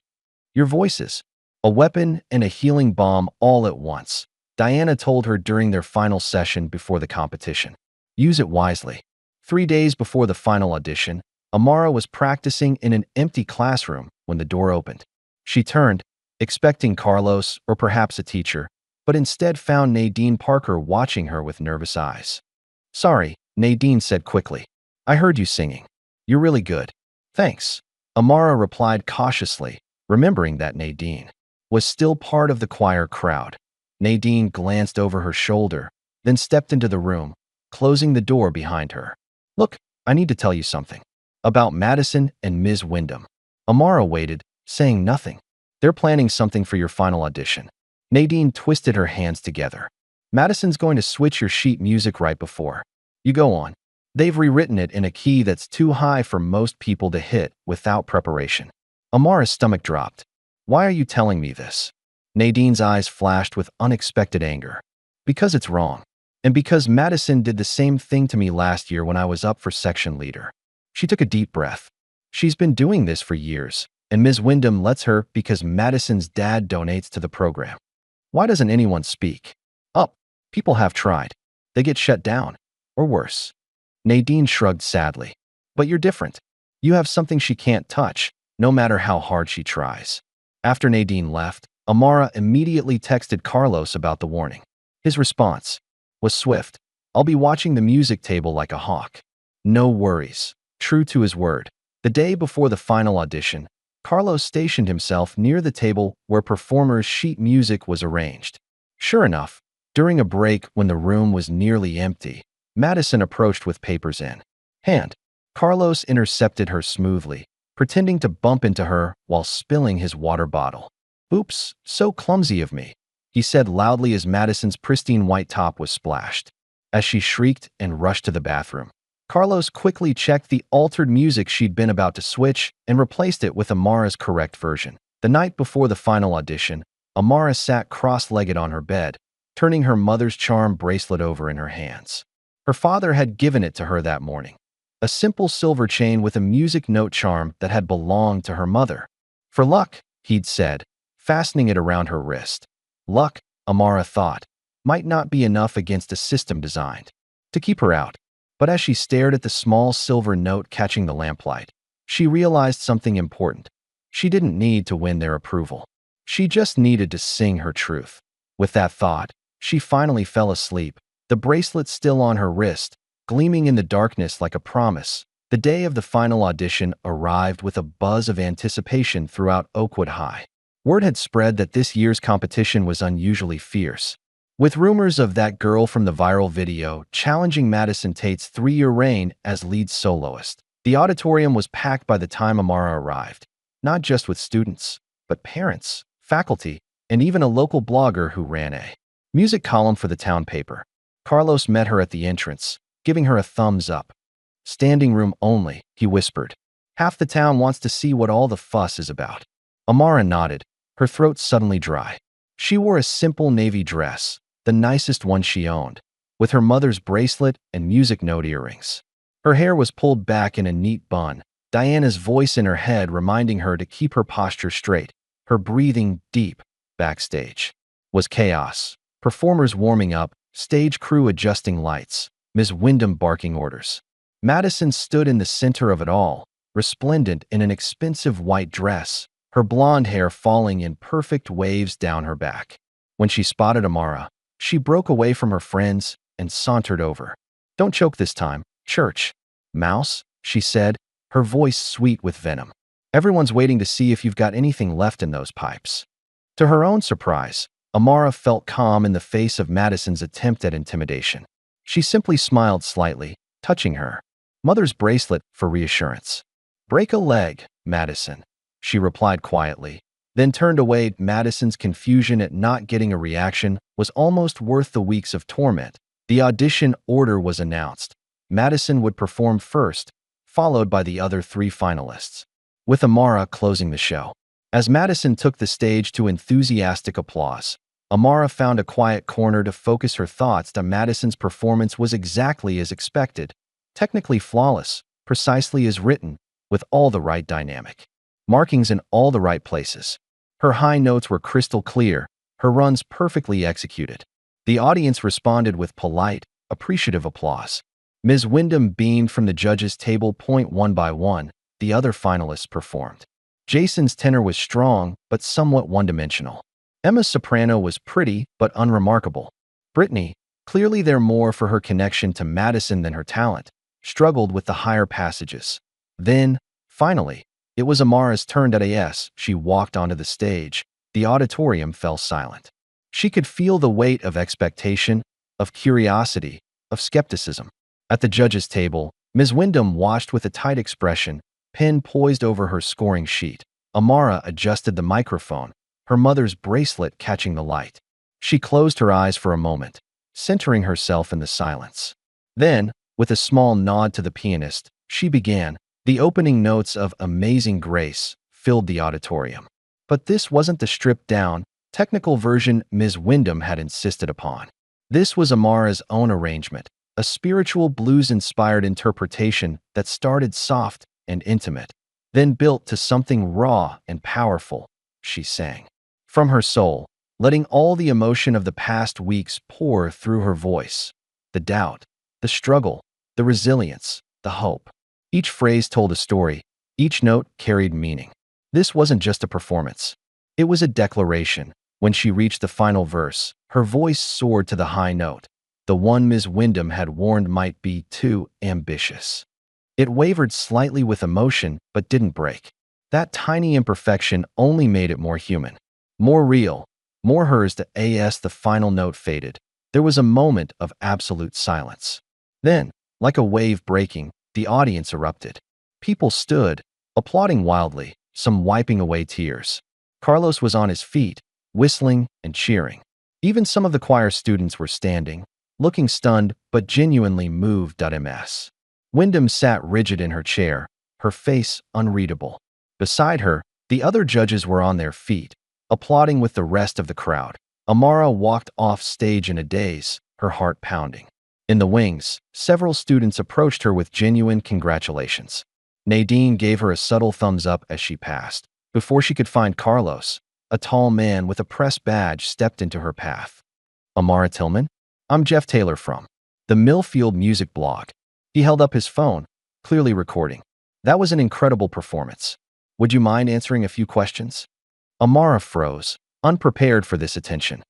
"Your voice is a weapon and a healing balm all at once," Diana told her during their final session before the competition. "Use it wisely." 3 days before the final audition, Amara was practicing in an empty classroom when the door opened. She turned, expecting Carlos or perhaps a teacher, but instead found Nadine Parker watching her with nervous eyes. "Sorry," Nadine said quickly. "I heard you singing. You're really good." "Thanks." Amara replied cautiously, remembering that Nadine was still part of the choir crowd. Nadine glanced over her shoulder, then stepped into the room, closing the door behind her. Look, I need to tell you something. About Madison and Ms. Wyndham. Amara waited, saying nothing. They're planning something for your final audition. Nadine twisted her hands together. Madison's going to switch your sheet music right before you go on. They've rewritten it in a key that's too high for most people to hit without preparation. Amara's stomach dropped. Why are you telling me this? Nadine's eyes flashed with unexpected anger. Because it's wrong. And because Madison did the same thing to me last year when I was up for section leader. She took a deep breath. She's been doing this for years, and Ms. Wyndham lets her because Madison's dad donates to the program. Why doesn't anyone speak up? People have tried. They get shut down. Or worse. Nadine shrugged sadly. But you're different. You have something she can't touch, no matter how hard she tries. After Nadine left, Amara immediately texted Carlos about the warning. His response was swift. I'll be watching the music table like a hawk. No worries. True to his word. The day before the final audition, Carlos stationed himself near the table where performers' sheet music was arranged. Sure enough, during a break when the room was nearly empty, Madison approached with papers in hand. Carlos intercepted her smoothly, pretending to bump into her while spilling his water bottle. Oops, so clumsy of me, he said loudly as Madison's pristine white top was splashed. As she shrieked and rushed to the bathroom, Carlos quickly checked the altered music she'd been about to switch and replaced it with Amara's correct version. The night before the final audition, Amara sat cross-legged on her bed, turning her mother's charm bracelet over in her hands. Her father had given it to her that morning, a simple silver chain with a music note charm that had belonged to her mother. For luck, he'd said, fastening it around her wrist. Luck, Amara thought, might not be enough against a system designed to keep her out. But as she stared at the small silver note catching the lamplight, she realized something important. She didn't need to win their approval. She just needed to sing her truth. With that thought, she finally fell asleep, the bracelet still on her wrist, gleaming in the darkness like a promise. The day of the final audition arrived with a buzz of anticipation throughout Oakwood High. Word had spread that this year's competition was unusually fierce, with rumors of that girl from the viral video challenging Madison Tate's 3-year reign as lead soloist. The auditorium was packed by the time Amara arrived, not just with students, but parents, faculty, and even a local blogger who ran a music column for the town paper. Carlos met her at the entrance, giving her a thumbs up. Standing room only, he whispered. Half the town wants to see what all the fuss is about. Amara nodded, her throat suddenly dry. She wore a simple navy dress, the nicest one she owned, with her mother's bracelet and music note earrings. Her hair was pulled back in a neat bun, Diana's voice in her head reminding her to keep her posture straight, her breathing deep. Backstage was chaos. Performers warming up, stage crew adjusting lights, Ms. Wyndham barking orders. Madison stood in the center of it all, resplendent in an expensive white dress, her blonde hair falling in perfect waves down her back. When she spotted Amara, she broke away from her friends and sauntered over. Don't choke this time, Church. Mouse, she said, her voice sweet with venom. Everyone's waiting to see if you've got anything left in those pipes. To her own surprise, Amara felt calm in the face of Madison's attempt at intimidation. She simply smiled slightly, touching her mother's bracelet for reassurance. Break a leg, Madison, she replied quietly, then turned away. Madison's confusion at not getting a reaction was almost worth the weeks of torment. The audition order was announced. Madison would perform first, followed by the other 3 finalists, with Amara closing the show. As Madison took the stage to enthusiastic applause, Amara found a quiet corner to focus her thoughts. Madison's performance was exactly as expected, technically flawless, precisely as written, with all the right dynamic markings in all the right places. Her high notes were crystal clear, her runs perfectly executed. The audience responded with polite, appreciative applause. Ms. Wyndham beamed from the judges' table. One by one, the other finalists performed. Jason's tenor was strong, but somewhat one-dimensional. Emma's soprano was pretty, but unremarkable. Brittany, clearly there more for her connection to Madison than her talent, struggled with the higher passages. Then, finally, It was Amara's turn. As she walked onto the stage, the auditorium fell silent. She could feel the weight of expectation, of curiosity, of skepticism. At the judges' table, Ms. Wyndham watched with a tight expression, pen poised over her scoring sheet. Amara adjusted the microphone, her mother's bracelet catching the light. She closed her eyes for a moment, centering herself in the silence. Then, with a small nod to the pianist, she began. The opening notes of Amazing Grace filled the auditorium. But this wasn't the stripped-down, technical version Ms. Wyndham had insisted upon. This was Amara's own arrangement, a spiritual blues-inspired interpretation that started soft and intimate, then built to something raw and powerful. She sang from her soul, letting all the emotion of the past weeks pour through her voice. The doubt, the struggle, the resilience, the hope. Each phrase told a story, each note carried meaning. This wasn't just a performance. It was a declaration. When she reached the final verse, her voice soared to the high note, the one Ms. Wyndham had warned might be too ambitious. It wavered slightly with emotion, but didn't break. That tiny imperfection only made it more human, more real, more hers. As the final note faded, there was a moment of absolute silence. Then, like a wave breaking, the audience erupted. People stood, applauding wildly, some wiping away tears. Carlos was on his feet, whistling and cheering. Even some of the choir students were standing, looking stunned but genuinely moved. Ms. Wyndham sat rigid in her chair, her face unreadable. Beside her, the other judges were on their feet, applauding with the rest of the crowd. Amara walked off stage in a daze, her heart pounding. In the wings, several students approached her with genuine congratulations. Nadine gave her a subtle thumbs up as she passed. Before she could find Carlos, a tall man with a press badge stepped into her path. Amara Tillman? I'm Jeff Taylor from the Millfield Music blog. He held up his phone, clearly recording. That was an incredible performance. Would you mind answering a few questions? Amara froze, unprepared for this attention.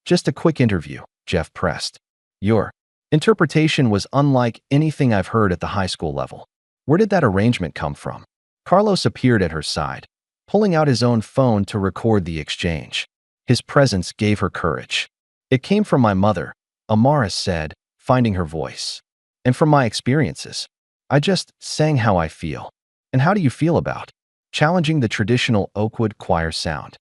Just a quick interview, Jeff pressed. Your interpretation was unlike anything I've heard at the high school level. Where did that arrangement come from? Carlos appeared at her side, pulling out his own phone to record the exchange. His presence gave her courage. It came from my mother, Amara said, finding her voice. And from my experiences. I just sang how I feel. And how do you feel about challenging the traditional Oakwood choir sound?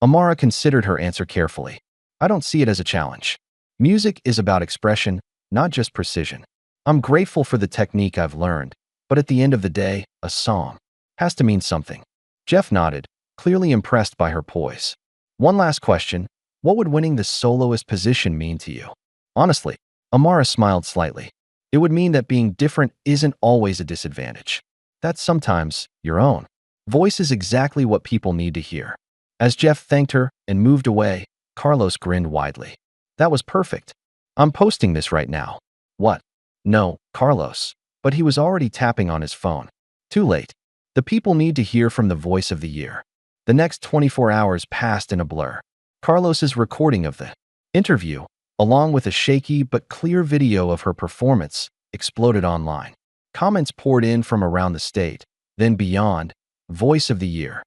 Amara considered her answer carefully. I don't see it as a challenge. Music is about expression, not just precision. I'm grateful for the technique I've learned, but at the end of the day, a song has to mean something. Jeff nodded, clearly impressed by her poise. One last question. What would winning the soloist position mean to you? Honestly, Amara smiled slightly. It would mean that being different isn't always a disadvantage. That's sometimes your own voice is exactly what people need to hear. As Jeff thanked her and moved away, Carlos grinned widely. That was perfect. I'm posting this right now. What? No, Carlos. But he was already tapping on his phone. Too late. The people need to hear from the voice of the year. The next 24 hours passed in a blur. Carlos's recording of the interview, along with a shaky but clear video of her performance, exploded online. Comments poured in from around the state, then beyond. Voice of the year.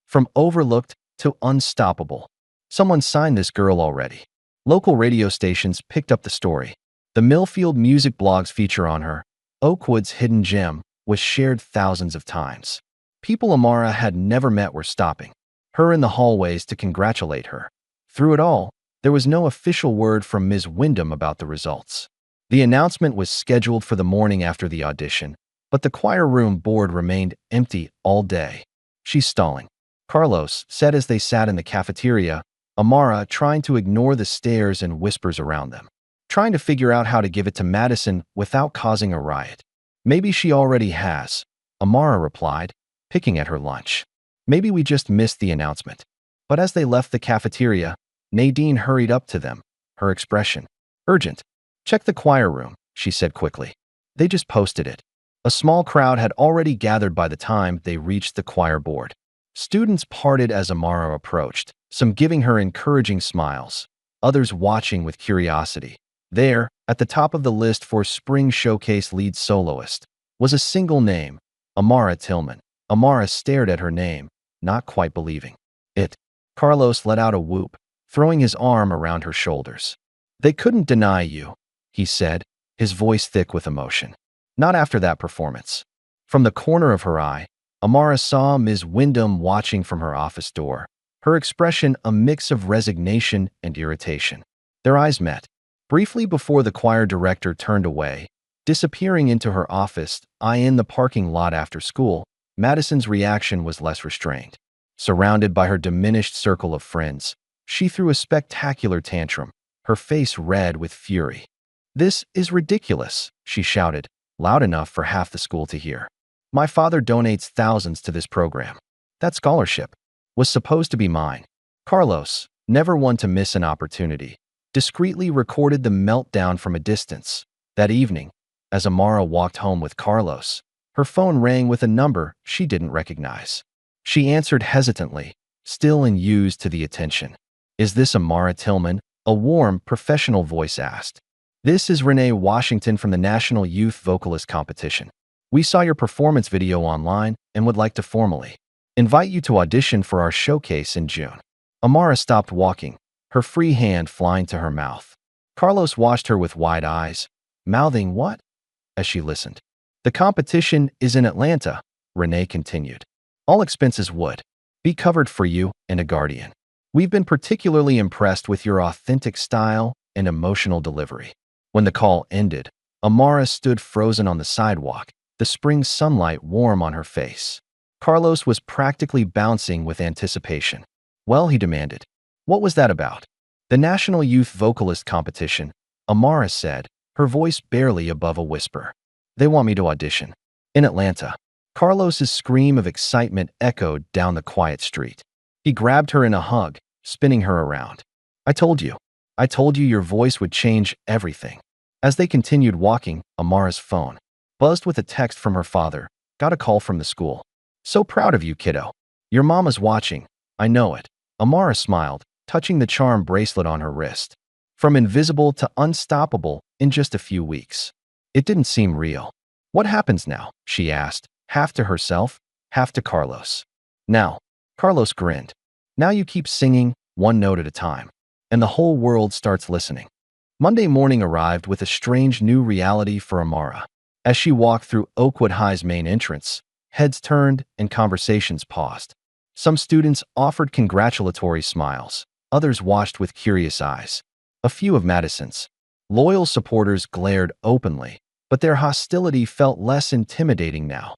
From overlooked to unstoppable. Someone signed this girl already. Local radio stations picked up the story. The Millfield Music blog's feature on her, Oakwood's hidden gem, was shared thousands of times. People Amara had never met were stopping her in the hallways to congratulate her. Through it all, there was no official word from Ms. Wyndham about the results. The announcement was scheduled for the morning after the audition, but the choir room board remained empty all day. She's stalling, Carlos said as they sat in the cafeteria, Amara trying to ignore the stares and whispers around them. Trying to figure out how to give it to Madison without causing a riot. Maybe she already has, Amara replied, picking at her lunch. Maybe we just missed the announcement. But as they left the cafeteria, Nadine hurried up to them, her expression urgent. Check the choir room, she said quickly. They just posted it. A small crowd had already gathered by the time they reached the choir board. Students parted as Amara approached, some giving her encouraging smiles, others watching with curiosity. There, at the top of the list for Spring Showcase lead soloist, was a single name, Amara Tillman. Amara stared at her name, not quite believing it. Carlos let out a whoop, throwing his arm around her shoulders. They couldn't deny you, he said, his voice thick with emotion. Not after that performance. From the corner of her eye, Amara saw Ms. Wyndham watching from her office door, her expression a mix of resignation and irritation. Their eyes met, briefly before the choir director turned away, disappearing into her office. In the parking lot after school, Madison's reaction was less restrained. Surrounded by her diminished circle of friends, she threw a spectacular tantrum, her face red with fury. "This is ridiculous," she shouted, loud enough for half the school to hear. "My father donates thousands to this program. That scholarship was supposed to be mine." Carlos, never one to miss an opportunity, discreetly recorded the meltdown from a distance. That evening, as Amara walked home with Carlos, her phone rang with a number she didn't recognize. She answered hesitantly, still unused to the attention. "Is this Amara Tillman?" a warm, professional voice asked. "This is Renee Washington from the National Youth Vocalist Competition. We saw your performance video online and would like to formally invite you to audition for our showcase in June." Amara stopped walking, her free hand flying to her mouth. Carlos watched her with wide eyes, mouthing "what?" as she listened. "The competition is in Atlanta," Renee continued. "All expenses would be covered for you and a guardian. We've been particularly impressed with your authentic style and emotional delivery." When the call ended, Amara stood frozen on the sidewalk, the spring sunlight warm on her face. Carlos was practically bouncing with anticipation. "Well," he demanded, "what was that about?" "The National Youth Vocalist Competition," Amara said, her voice barely above a whisper. "They want me to audition. In Atlanta." Carlos's scream of excitement echoed down the quiet street. He grabbed her in a hug, spinning her around. I told you your voice would change everything." As they continued walking, Amara's phone buzzed with a text from her father. "Got a call from the school. So proud of you, kiddo. Your mama's watching. I know it." Amara smiled, touching the charm bracelet on her wrist. From invisible to unstoppable in just a few weeks. It didn't seem real. "What happens now?" she asked, half to herself, half to Carlos. "Now," Carlos grinned. "Now you keep singing, one note at a time. And the whole world starts listening." Monday morning arrived with a strange new reality for Amara. As she walked through Oakwood High's main entrance, heads turned and conversations paused. Some students offered congratulatory smiles, others watched with curious eyes. A few of Madison's loyal supporters glared openly, but their hostility felt less intimidating now.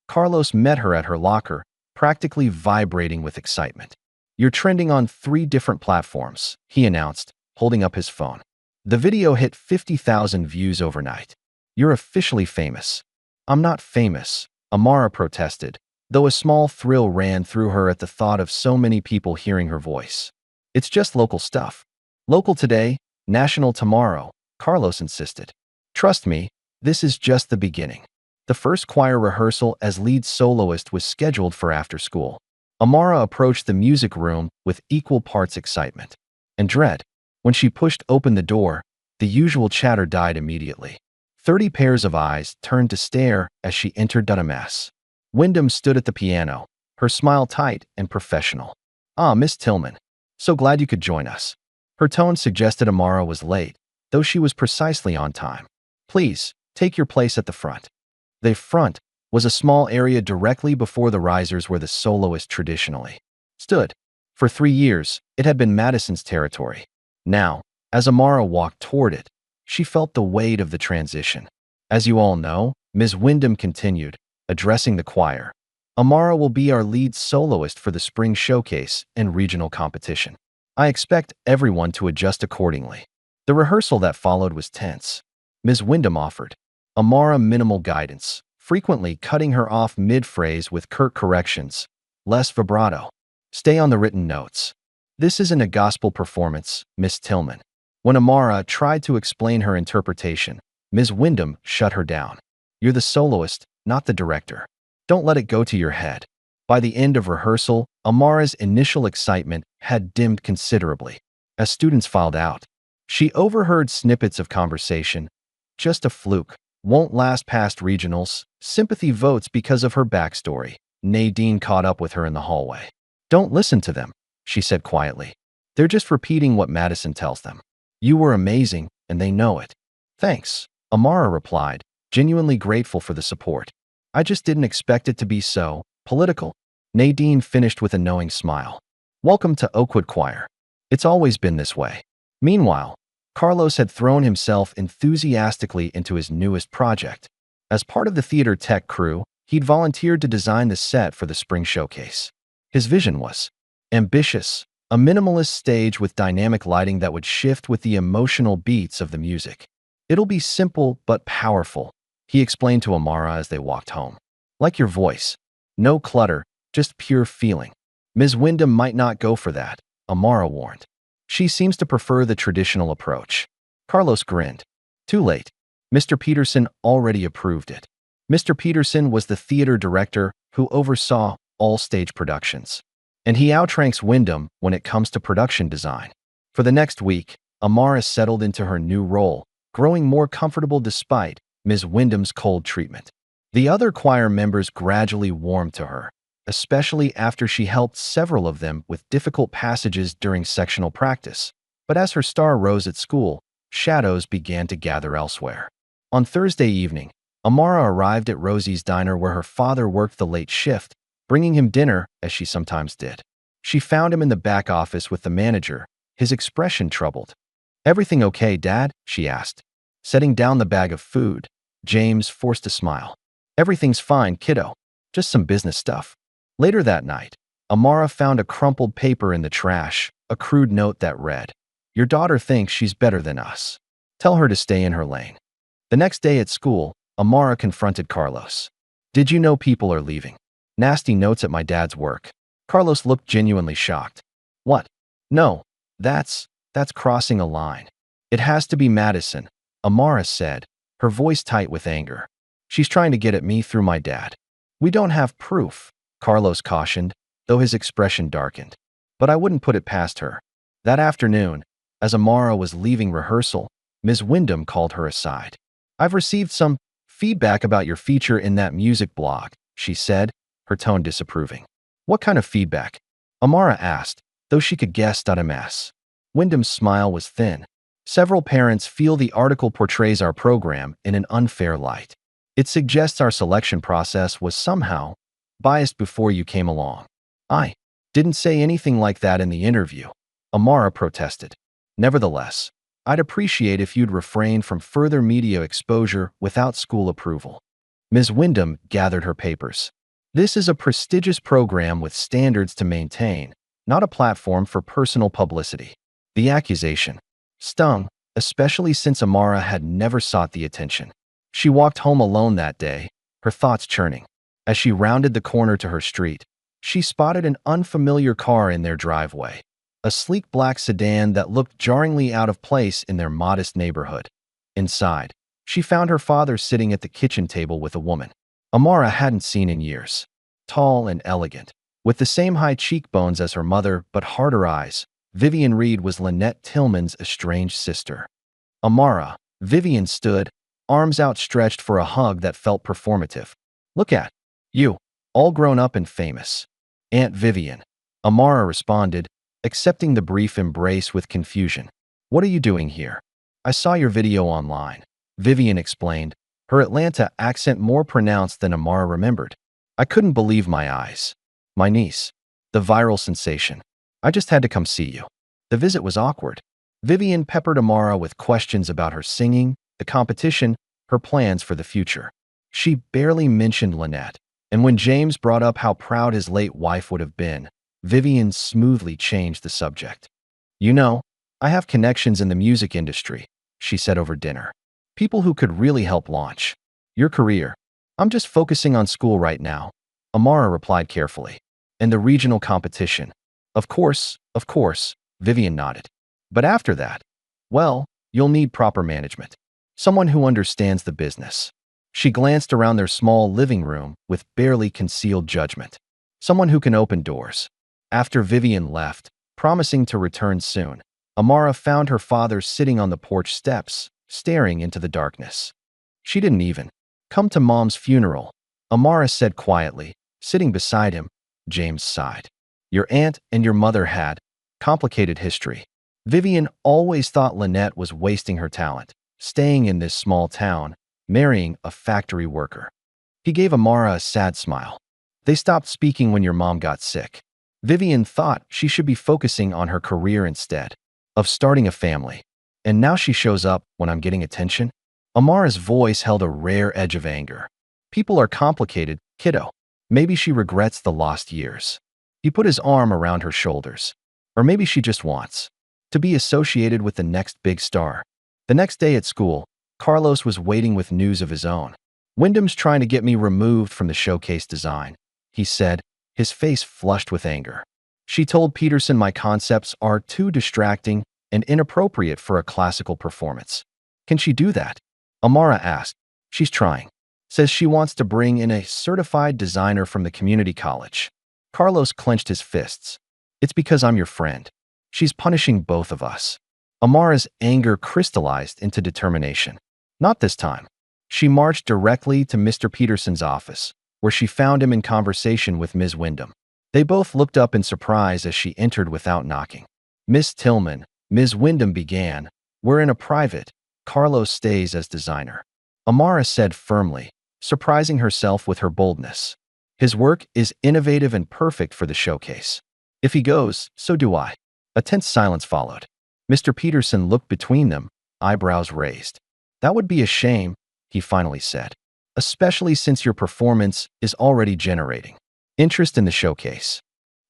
Carlos met her at her locker, practically vibrating with excitement. "You're trending on 3 different platforms," he announced, holding up his phone. "The video hit 50,000 views overnight. You're officially famous." "I'm not famous," Amara protested, though a small thrill ran through her at the thought of so many people hearing her voice. "It's just local stuff. Local today, national tomorrow," Carlos insisted. "Trust me, this is just the beginning." The first choir rehearsal as lead soloist was scheduled for after school. Amara approached the music room with equal parts excitement and dread. When she pushed open the door, the usual chatter died immediately. 30 pairs of eyes turned to stare as she entered a mess. Wyndham stood at the piano, her smile tight and professional. "Ah, Miss Tillman. So glad you could join us." Her tone suggested Amara was late, though she was precisely on time. "Please, take your place at the front." The front was a small area directly before the risers where the soloist traditionally stood. For 3 years, it had been Madison's territory. Now, as Amara walked toward it, she felt the weight of the transition. "As you all know," Ms. Wyndham continued, addressing the choir, "Amara will be our lead soloist for the spring showcase and regional competition. I expect everyone to adjust accordingly." The rehearsal that followed was tense. Ms. Wyndham offered Amara minimal guidance, frequently cutting her off mid-phrase with curt corrections. "Less vibrato. Stay on the written notes. This isn't a gospel performance, Miss Tillman." When Amara tried to explain her interpretation, Ms. Wyndham shut her down. "You're the soloist, not the director. Don't let it go to your head." By the end of rehearsal, Amara's initial excitement had dimmed considerably. As students filed out, she overheard snippets of conversation. "Just a fluke. Won't last past regionals. Sympathy votes because of her backstory." Nadine caught up with her in the hallway. Don't listen to them, she said quietly. They're just repeating what Madison tells them. You were amazing, and they know it. Thanks, Amara replied, genuinely grateful for the support. I just didn't expect it to be so political. Nadine finished with a knowing smile. Welcome to Oakwood Choir. It's always been this way. Meanwhile, Carlos had thrown himself enthusiastically into his newest project. As part of the theater tech crew, he'd volunteered to design the set for the spring showcase. His vision was ambitious, a minimalist stage with dynamic lighting that would shift with the emotional beats of the music. It'll be simple but powerful, he explained to Amara as they walked home. Like your voice. No clutter, just pure feeling. Ms. Wyndham might not go for that, Amara warned. She seems to prefer the traditional approach. Carlos grinned. Too late. Mr. Peterson already approved it. Mr. Peterson was the theater director who oversaw all stage productions. And he outranks Wyndham when it comes to production design. For the next week, Amara settled into her new role, growing more comfortable despite Ms. Wyndham's cold treatment. The other choir members gradually warmed to her, especially after she helped several of them with difficult passages during sectional practice. But as her star rose at school, shadows began to gather elsewhere. On Thursday evening, Amara arrived at Rosie's diner where her father worked the late shift, bringing him dinner as she sometimes did. She found him in the back office with the manager, his expression troubled. Everything okay, Dad? She asked. Setting down the bag of food, James forced a smile. Everything's fine, kiddo. Just some business stuff. Later that night, Amara found a crumpled paper in the trash, a crude note that read, Your daughter thinks she's better than us. Tell her to stay in her lane. The next day at school, Amara confronted Carlos. Did you know people are leaving? Nasty notes at my dad's work. Carlos looked genuinely shocked. What? No, that's crossing a line. It has to be Madison, Amara said, her voice tight with anger. She's trying to get at me through my dad. We don't have proof, Carlos cautioned, though his expression darkened. But I wouldn't put it past her. That afternoon, as Amara was leaving rehearsal, Ms. Wyndham called her aside. I've received some feedback about your feature in that music blog, she said, her tone disapproving. What kind of feedback? Amara asked, though she could guess .ms. Wyndham's smile was thin. Several parents feel the article portrays our program in an unfair light. It suggests our selection process was somehow biased before you came along. I didn't say anything like that in the interview, Amara protested. Nevertheless, I'd appreciate if you'd refrain from further media exposure without school approval. Ms. Wyndham gathered her papers. This is a prestigious program with standards to maintain, not a platform for personal publicity. The accusation stung, especially since Amara had never sought the attention. She walked home alone that day, her thoughts churning. As she rounded the corner to her street, she spotted an unfamiliar car in their driveway, a sleek black sedan that looked jarringly out of place in their modest neighborhood. Inside, she found her father sitting at the kitchen table with a woman Amara hadn't seen in years. Tall and elegant, with the same high cheekbones as her mother but harder eyes, Vivian Reed was Lynette Tillman's estranged sister. Amara, Vivian stood, arms outstretched for a hug that felt performative. Look at you, all grown up and famous. Aunt Vivian, Amara responded, accepting the brief embrace with confusion. What are you doing here? I saw your video online, Vivian explained, her Atlanta accent more pronounced than Amara remembered. I couldn't believe my eyes. My niece, the viral sensation. I just had to come see you. The visit was awkward. Vivian peppered Amara with questions about her singing, the competition, her plans for the future. She barely mentioned Lynette, and when James brought up how proud his late wife would have been, Vivian smoothly changed the subject. You know, I have connections in the music industry, she said over dinner. People who could really help launch your career. I'm just focusing on school right now, Amara replied carefully. And the regional competition. Of course, Vivian nodded. But after that, well, you'll need proper management. Someone who understands the business. She glanced around their small living room with barely concealed judgment. Someone who can open doors. After Vivian left, promising to return soon, Amara found her father sitting on the porch steps, staring into the darkness. She didn't even come to Mom's funeral, Amara said quietly, Sitting beside him, James sighed. Your aunt and your mother had complicated history. Vivian always thought Lynette was wasting her talent, staying in this small town, marrying a factory worker. He gave Amara a sad smile. They stopped speaking when your mom got sick. Vivian thought she should be focusing on her career instead of starting a family. And now she shows up when I'm getting attention? Amara's voice held a rare edge of anger. People are complicated, kiddo. Maybe she regrets the lost years. He put his arm around her shoulders. Or maybe she just wants to be associated with the next big star. The next day at school, Carlos was waiting with news of his own. Wyndham's trying to get me removed from the showcase design, he said, his face flushed with anger. She told Peterson my concepts are too distracting and inappropriate for a classical performance. Can she do that? Amara asked. She's trying. Says she wants to bring in a certified designer from the community college. Carlos clenched his fists. It's because I'm your friend. She's punishing both of us. Amara's anger crystallized into determination. Not this time. She marched directly to Mr. Peterson's office, where she found him in conversation with Ms. Wyndham. They both looked up in surprise as she entered without knocking. Miss Tillman, Ms. Wyndham began, we're in a private. Carlos stays as designer. Amara said firmly, surprising herself with her boldness. His work is innovative and perfect for the showcase. If he goes, so do I. A tense silence followed. Mr. Peterson looked between them, eyebrows raised. That would be a shame, he finally said. Especially since your performance is already generating interest in the showcase.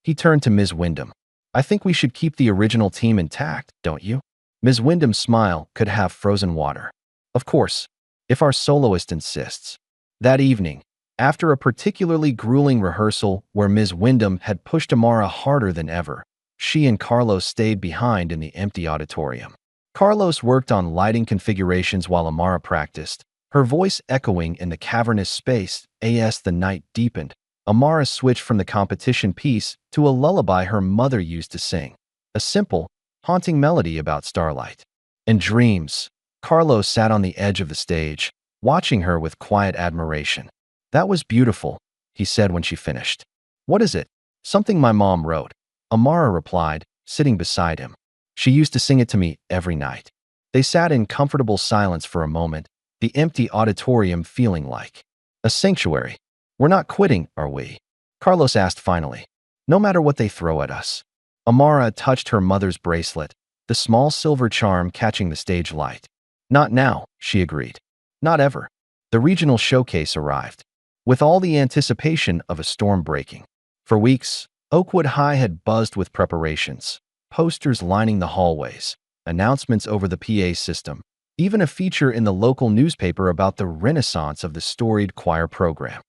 He turned to Ms. Wyndham. I think we should keep the original team intact, don't you? Ms. Wyndham's smile could have frozen water. Of course, if our soloist insists. That evening, after a particularly grueling rehearsal where Ms. Wyndham had pushed Amara harder than ever, she and Carlos stayed behind in the empty auditorium. Carlos worked on lighting configurations while Amara practiced, her voice echoing in the cavernous space. As the night deepened, Amara switched from the competition piece to a lullaby her mother used to sing, a simple, haunting melody about starlight and dreams. Carlos sat on the edge of the stage, watching her with quiet admiration. That was beautiful, he said when she finished. What is it? Something my mom wrote, Amara replied, sitting beside him. She used to sing it to me every night. They sat in comfortable silence for a moment, the empty auditorium feeling like a sanctuary. We're not quitting, are we? Carlos asked finally. No matter what they throw at us. Amara touched her mother's bracelet, the small silver charm catching the stage light. Not now, she agreed. Not ever. The regional showcase arrived, with all the anticipation of a storm breaking. For weeks, Oakwood High had buzzed with preparations, posters lining the hallways, announcements over the PA system, even a feature in the local newspaper about the renaissance of the storied choir program.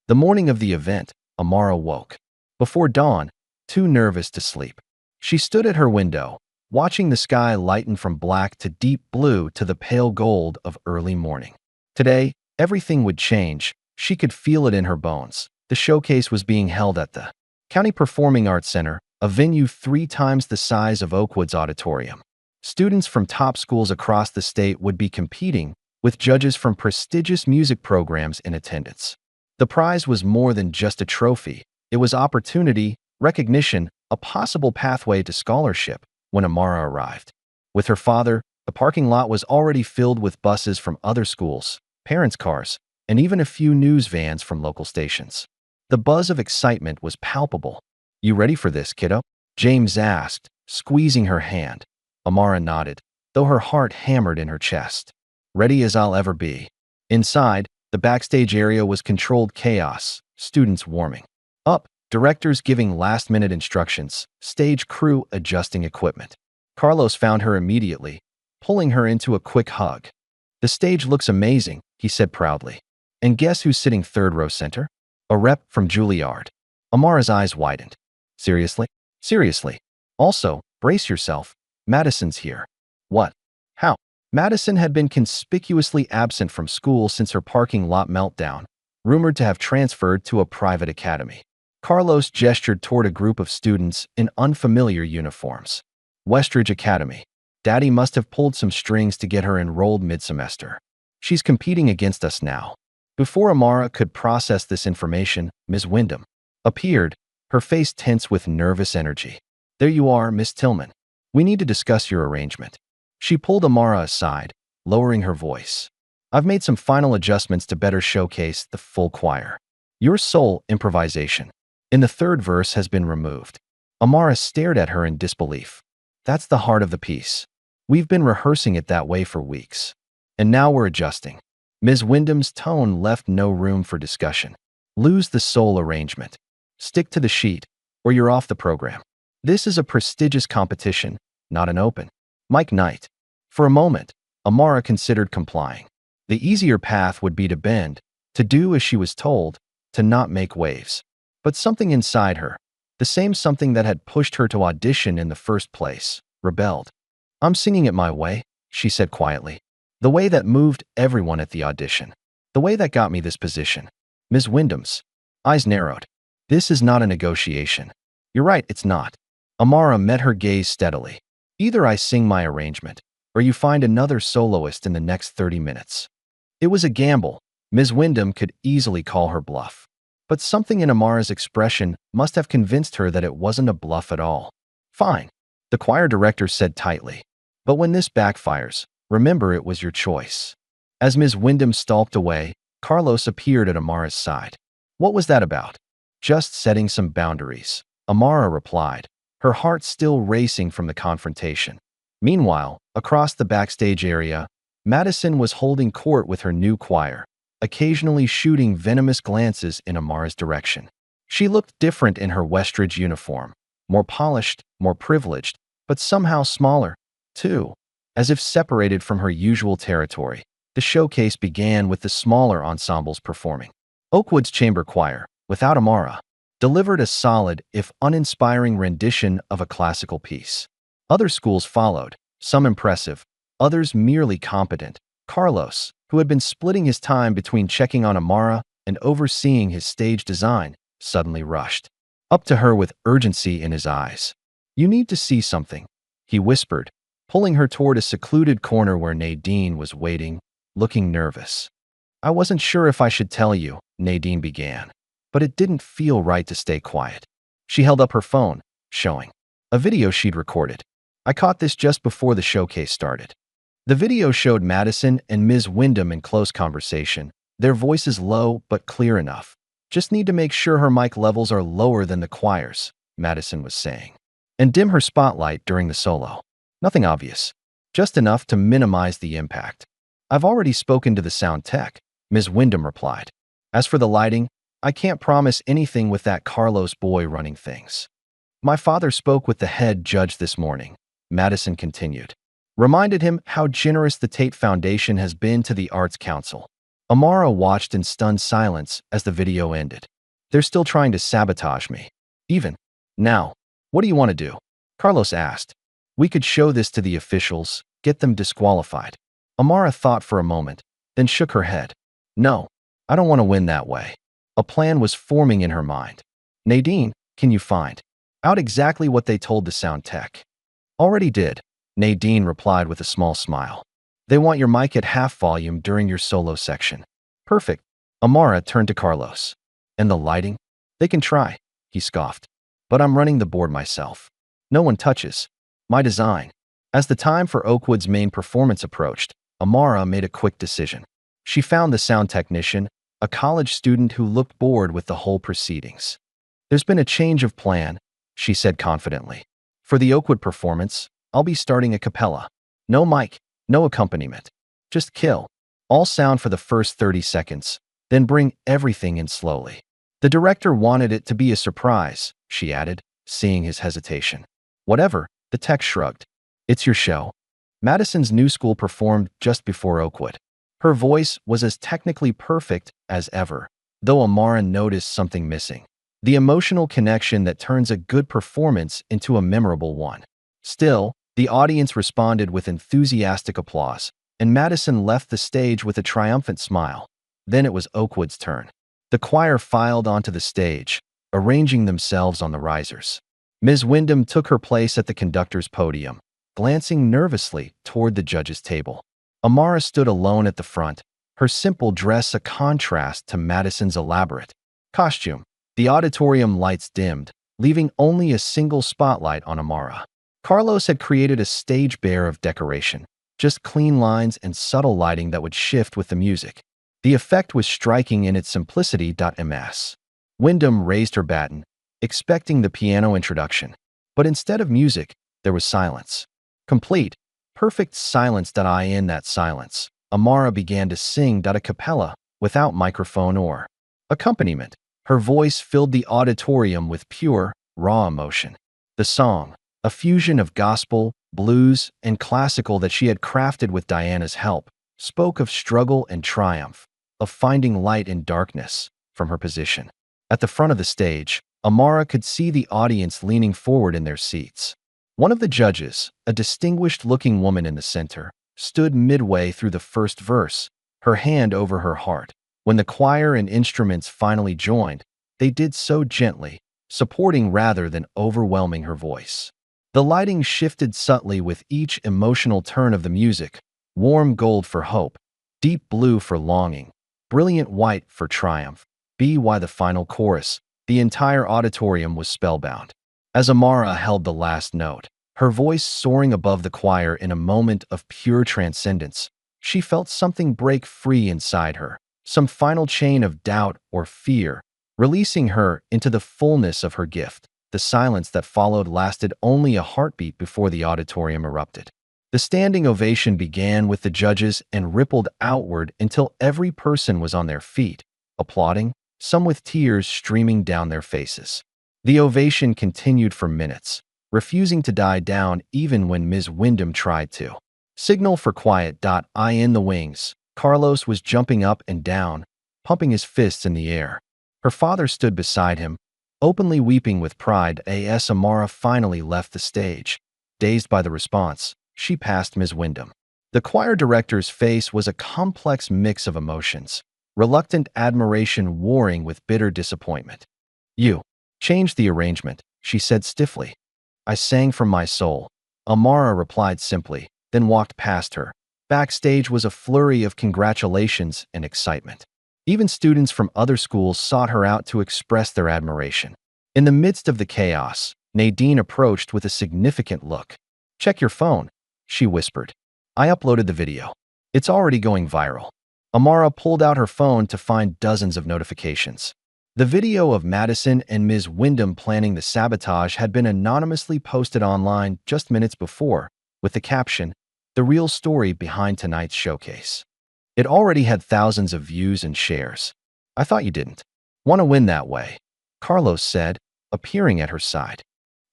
The morning of the event, Amara woke. Before dawn, too nervous to sleep. She stood at her window, watching the sky lighten from black to deep blue to the pale gold of early morning. Today, everything would change. She could feel it in her bones. The showcase was being held at the County Performing Arts Center, a venue 3 times the size of Oakwood's auditorium. Students from top schools across the state would be competing, with judges from prestigious music programs in attendance. The prize was more than just a trophy. It was opportunity, recognition, a possible pathway to scholarship. When Amara arrived with her father, the parking lot was already filled with buses from other schools, parents' cars, and even a few news vans from local stations. The buzz of excitement was palpable. You ready for this, kiddo? James asked, squeezing her hand. Amara nodded, though her heart hammered in her chest. Ready as I'll ever be. Inside, the backstage area was controlled chaos, students warming up, directors giving last-minute instructions, stage crew adjusting equipment. Carlos found her immediately, pulling her into a quick hug. The stage looks amazing, he said proudly. And guess who's sitting third row center? A rep from Juilliard. Amara's eyes widened. Seriously? Seriously. Also, brace yourself. Madison's here. What? How? Madison had been conspicuously absent from school since her parking lot meltdown, rumored to have transferred to a private academy. Carlos gestured toward a group of students in unfamiliar uniforms. Westridge Academy. Daddy must have pulled some strings to get her enrolled mid-semester. She's competing against us now. Before Amara could process this information, Ms. Wyndham appeared, her face tense with nervous energy. "There you are, Miss Tillman. We need to discuss your arrangement." She pulled Amara aside, lowering her voice. "I've made some final adjustments to better showcase the full choir. Your sole improvisation in the third verse has been removed." Amara stared at her in disbelief. "That's the heart of the piece. We've been rehearsing it that way for weeks. And now we're adjusting." Ms. Wyndham's tone left no room for discussion. "Lose the sole arrangement. Stick to the sheet, or you're off the program. This is a prestigious competition, not an open mic night." For a moment, Amara considered complying. The easier path would be to bend, to do as she was told, to not make waves. But something inside her, the same something that had pushed her to audition in the first place, rebelled. "I'm singing it my way," she said quietly. "The way that moved everyone at the audition. The way that got me this position." Ms. Wyndham's eyes narrowed. "This is not a negotiation." "You're right, it's not." Amara met her gaze steadily. "Either I sing my arrangement, or you find another soloist in the next 30 minutes. It was a gamble. Ms. Wyndham could easily call her bluff. But something in Amara's expression must have convinced her that it wasn't a bluff at all. "Fine," the choir director said tightly. "But when this backfires, remember it was your choice." As Ms. Wyndham stalked away, Carlos appeared at Amara's side. "What was that about?" "Just setting some boundaries," Amara replied, her heart still racing from the confrontation. Meanwhile, across the backstage area, Madison was holding court with her new choir, occasionally shooting venomous glances in Amara's direction. She looked different in her Westridge uniform, more polished, more privileged, but somehow smaller, too. As if separated from her usual territory, the showcase began with the smaller ensembles performing. Oakwood's chamber choir, without Amara, delivered a solid, if uninspiring rendition of a classical piece. Other schools followed, some impressive, others merely competent. Carlos, who had been splitting his time between checking on Amara and overseeing his stage design, suddenly rushed up to her with urgency in his eyes. "You need to see something," he whispered, pulling her toward a secluded corner where Nadine was waiting, looking nervous. "I wasn't sure if I should tell you," Nadine began, but it didn't feel right to stay quiet. She held up her phone, showing a video she'd recorded. "I caught this just before the showcase started." The video showed Madison and Ms. Wyndham in close conversation, their voices low but clear enough. "Just need to make sure her mic levels are lower than the choir's," Madison was saying. "And dim her spotlight during the solo. Nothing obvious, just enough to minimize the impact." "I've already spoken to the sound tech," Ms. Wyndham replied. "As for the lighting, I can't promise anything with that Carlos boy running things." "My father spoke with the head judge this morning," Madison continued. "Reminded him how generous the Tate Foundation has been to the Arts Council." Amara watched in stunned silence as the video ended. "They're still trying to sabotage me. Even now. What do you want to do?" Carlos asked. "We could show this to the officials, get them disqualified." Amara thought for a moment, then shook her head. "No, I don't want to win that way." A plan was forming in her mind. "Nadine, can you find out exactly what they told the sound tech?" "Already did," Nadine replied with a small smile. "They want your mic at half volume during your solo section." "Perfect." Amara turned to Carlos. "And the lighting?" "They can try," he scoffed. "But I'm running the board myself. No one touches my design." As the time for Oakwood's main performance approached, Amara made a quick decision. She found the sound technician, a college student who looked bored with the whole proceedings. "There's been a change of plan," she said confidently. "For the Oakwood performance, I'll be starting a cappella. No mic, no accompaniment. Just kill all sound for the first 30 seconds, then bring everything in slowly." "The director wanted it to be a surprise," she added, seeing his hesitation. "Whatever," the tech shrugged. "It's your show." Madison's new school performed just before Oakwood. Her voice was as technically perfect as ever, though Amara noticed something missing. The emotional connection that turns a good performance into a memorable one. Still, the audience responded with enthusiastic applause, and Madison left the stage with a triumphant smile. Then it was Oakwood's turn. The choir filed onto the stage, arranging themselves on the risers. Ms. Wyndham took her place at the conductor's podium, glancing nervously toward the judge's table. Amara stood alone at the front, her simple dress a contrast to Madison's elaborate costume. The auditorium lights dimmed, leaving only a single spotlight on Amara. Carlos had created a stage bare of decoration, just clean lines and subtle lighting that would shift with the music. The effect was striking in its simplicity. Ms. Wyndham raised her baton, expecting the piano introduction. But instead of music, there was silence. Complete, perfect silence. In that silence, Amara began to sing a cappella, without microphone or accompaniment. Her voice filled the auditorium with pure, raw emotion. The song, a fusion of gospel, blues, and classical that she had crafted with Diana's help, spoke of struggle and triumph, of finding light in darkness. From her position at the front of the stage, Amara could see the audience leaning forward in their seats. One of the judges, a distinguished-looking woman in the center, stood midway through the first verse, her hand over her heart. When the choir and instruments finally joined, they did so gently, supporting rather than overwhelming her voice. The lighting shifted subtly with each emotional turn of the music: warm gold for hope, deep blue for longing, brilliant white for triumph. By the final chorus, the entire auditorium was spellbound. As Amara held the last note, her voice soaring above the choir in a moment of pure transcendence, she felt something break free inside her, some final chain of doubt or fear, releasing her into the fullness of her gift. The silence that followed lasted only a heartbeat before the auditorium erupted. The standing ovation began with the judges and rippled outward until every person was on their feet, applauding, some with tears streaming down their faces. The ovation continued for minutes, refusing to die down even when Ms. Wyndham tried to signal for quiet. In the wings, Carlos was jumping up and down, pumping his fists in the air. Her father stood beside him, openly weeping with pride. As Amara finally left the stage, dazed by the response, she passed Ms. Wyndham. The choir director's face was a complex mix of emotions, reluctant admiration warring with bitter disappointment. "You changed the arrangement," she said stiffly. "I sang from my soul," Amara replied simply, then walked past her. Backstage was a flurry of congratulations and excitement. Even students from other schools sought her out to express their admiration. In the midst of the chaos, Nadine approached with a significant look. "Check your phone," she whispered. "I uploaded the video. It's already going viral." Amara pulled out her phone to find dozens of notifications. The video of Madison and Ms. Wyndham planning the sabotage had been anonymously posted online just minutes before, with the caption, "The real story behind tonight's showcase." It already had thousands of views and shares. "I thought you didn't want to win that way," Carlos said, appearing at her side.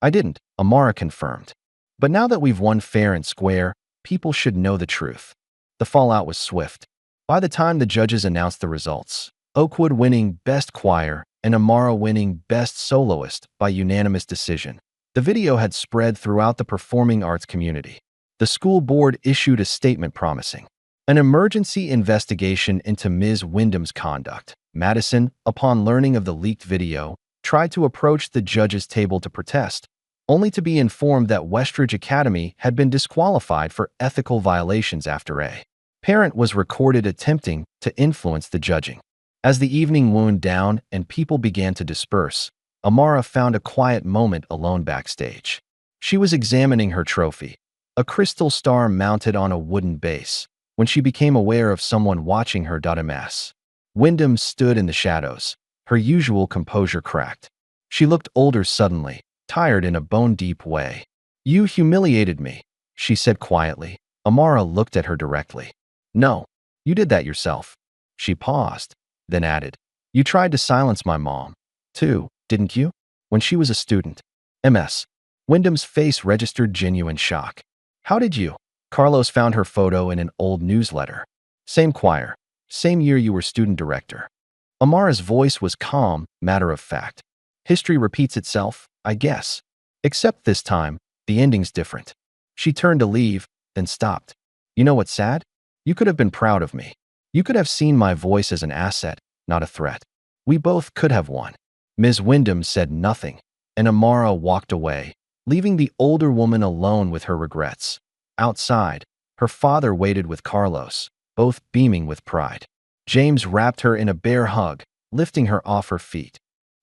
"I didn't," Amara confirmed. "But now that we've won fair and square, people should know the truth." The fallout was swift. By the time the judges announced the results, Oakwood winning Best Choir and Amara winning Best Soloist by unanimous decision, the video had spread throughout the performing arts community. The school board issued a statement promising an emergency investigation into Ms. Wyndham's conduct. Madison, upon learning of the leaked video, tried to approach the judges' table to protest, only to be informed that Westridge Academy had been disqualified for ethical violations after a parent was recorded attempting to influence the judging. As the evening wound down and people began to disperse, Amara found a quiet moment alone backstage. She was examining her trophy, a crystal star mounted on a wooden base, when she became aware of someone watching her. Ms. Wyndham stood in the shadows, her usual composure cracked. She looked older suddenly, tired in a bone-deep way. "You humiliated me," she said quietly. Amara looked at her directly. "No, you did that yourself." She paused, then added, "You tried to silence my mom, too, didn't you? When she was a student." Ms. Wyndham's face registered genuine shock. "How did you?" Carlos found her photo in an old newsletter. "Same choir, same year you were student director." Amara's voice was calm, matter of fact. "History repeats itself, I guess. Except this time, the ending's different." She turned to leave, then stopped. "You know what's sad? You could have been proud of me. You could have seen my voice as an asset, not a threat. We both could have won." Ms. Wyndham said nothing, and Amara walked away, leaving the older woman alone with her regrets. Outside, her father waited with Carlos, both beaming with pride. James wrapped her in a bear hug, lifting her off her feet.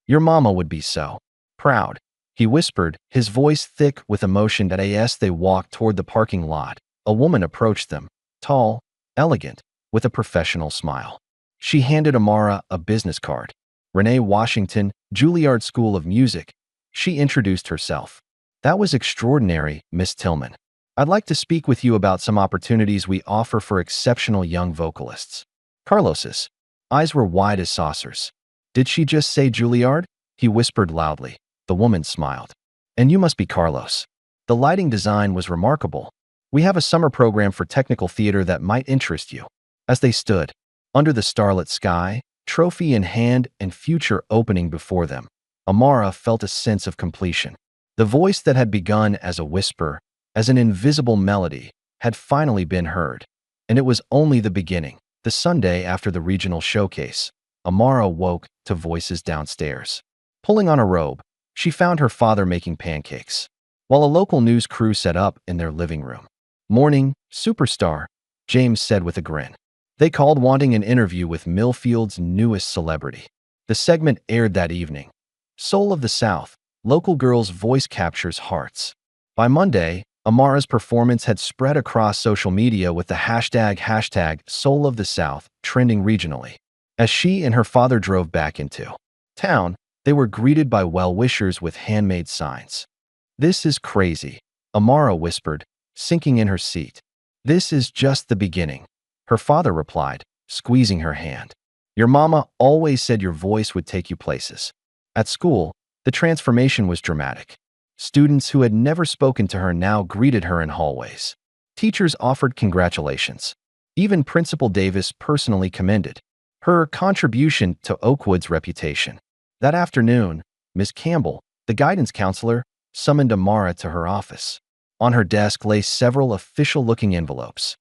Your mama would be so proud. He whispered, his voice thick with emotion. As they walked toward the parking lot, a woman approached them, tall, elegant, with a professional smile. She handed Amara a business card. Renee Washington, Juilliard School of Music. She introduced herself. That was extraordinary, Miss Tillman. I'd like to speak with you about some opportunities we offer for exceptional young vocalists. Carlos's eyes were wide as saucers. Did she just say Juilliard? He whispered loudly. The woman smiled. And you must be Carlos. The lighting design was remarkable. We have a summer program for technical theater that might interest you. As they stood, under the starlit sky, trophy in hand and future opening before them, Amara felt a sense of completion. The voice that had begun as a whisper, as an invisible melody, had finally been heard. And it was only the beginning. The Sunday after the regional showcase, Amara woke to voices downstairs. Pulling on a robe, she found her father making pancakes, while a local news crew set up in their living room. Morning, superstar, James said with a grin. They called wanting an interview with Millfield's newest celebrity. The segment aired that evening. Soul of the South, local girl's voice captures hearts. By Monday, Amara's performance had spread across social media with the hashtag Soul of the South trending regionally. As she and her father drove back into town, they were greeted by well-wishers with handmade signs. This is crazy, Amara whispered, sinking in her seat. This is just the beginning, her father replied, squeezing her hand. Your mama always said your voice would take you places. At school, the transformation was dramatic. Students who had never spoken to her now greeted her in hallways. Teachers offered congratulations. Even Principal Davis personally commended her contribution to Oakwood's reputation. That afternoon, Miss Campbell, the guidance counselor, summoned Amara to her office. On her desk lay several official-looking envelopes.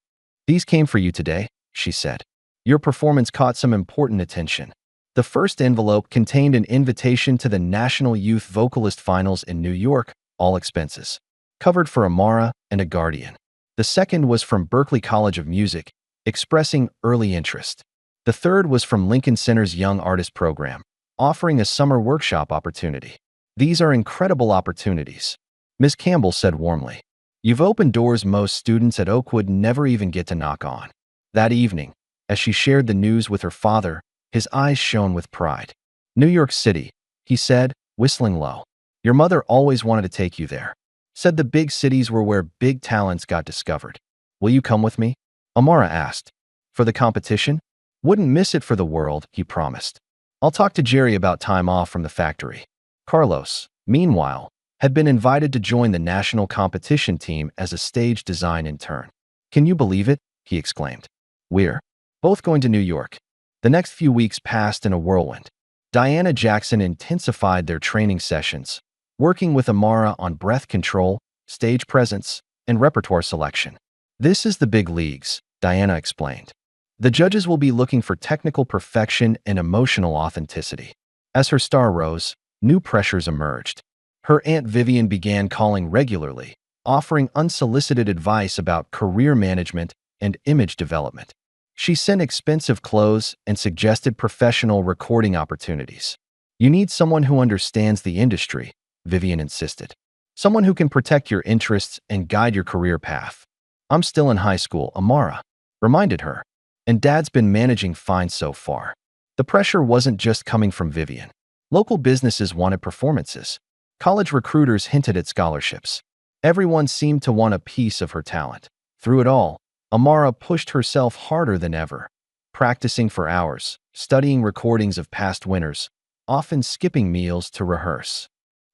These came for you today, she said. Your performance caught some important attention. The first envelope contained an invitation to the National Youth Vocalist Finals in New York, all expenses covered, for Amara and a guardian. The second was from Berklee College of Music, expressing early interest. The third was from Lincoln Center's Young Artist Program, offering a summer workshop opportunity. These are incredible opportunities, Ms. Campbell said warmly. You've opened doors most students at Oakwood never even get to knock on. That evening, as she shared the news with her father, his eyes shone with pride. New York City, he said, whistling low. Your mother always wanted to take you there. Said the big cities were where big talents got discovered. Will you come with me? Amara asked. For the competition? Wouldn't miss it for the world, he promised. I'll talk to Jerry about time off from the factory. Carlos, meanwhile, had been invited to join the national competition team as a stage design intern. Can you believe it? He exclaimed. We're both going to New York. The next few weeks passed in a whirlwind. Diana Jackson intensified their training sessions, working with Amara on breath control, stage presence, and repertoire selection. This is the big leagues, Diana explained. The judges will be looking for technical perfection and emotional authenticity. As her star rose, new pressures emerged. Her Aunt Vivian began calling regularly, offering unsolicited advice about career management and image development. She sent expensive clothes and suggested professional recording opportunities. You need someone who understands the industry, Vivian insisted. Someone who can protect your interests and guide your career path. I'm still in high school, Amara reminded her. And Dad's been managing fine so far. The pressure wasn't just coming from Vivian. Local businesses wanted performances. College recruiters hinted at scholarships. Everyone seemed to want a piece of her talent. Through it all, Amara pushed herself harder than ever, practicing for hours, studying recordings of past winners, often skipping meals to rehearse.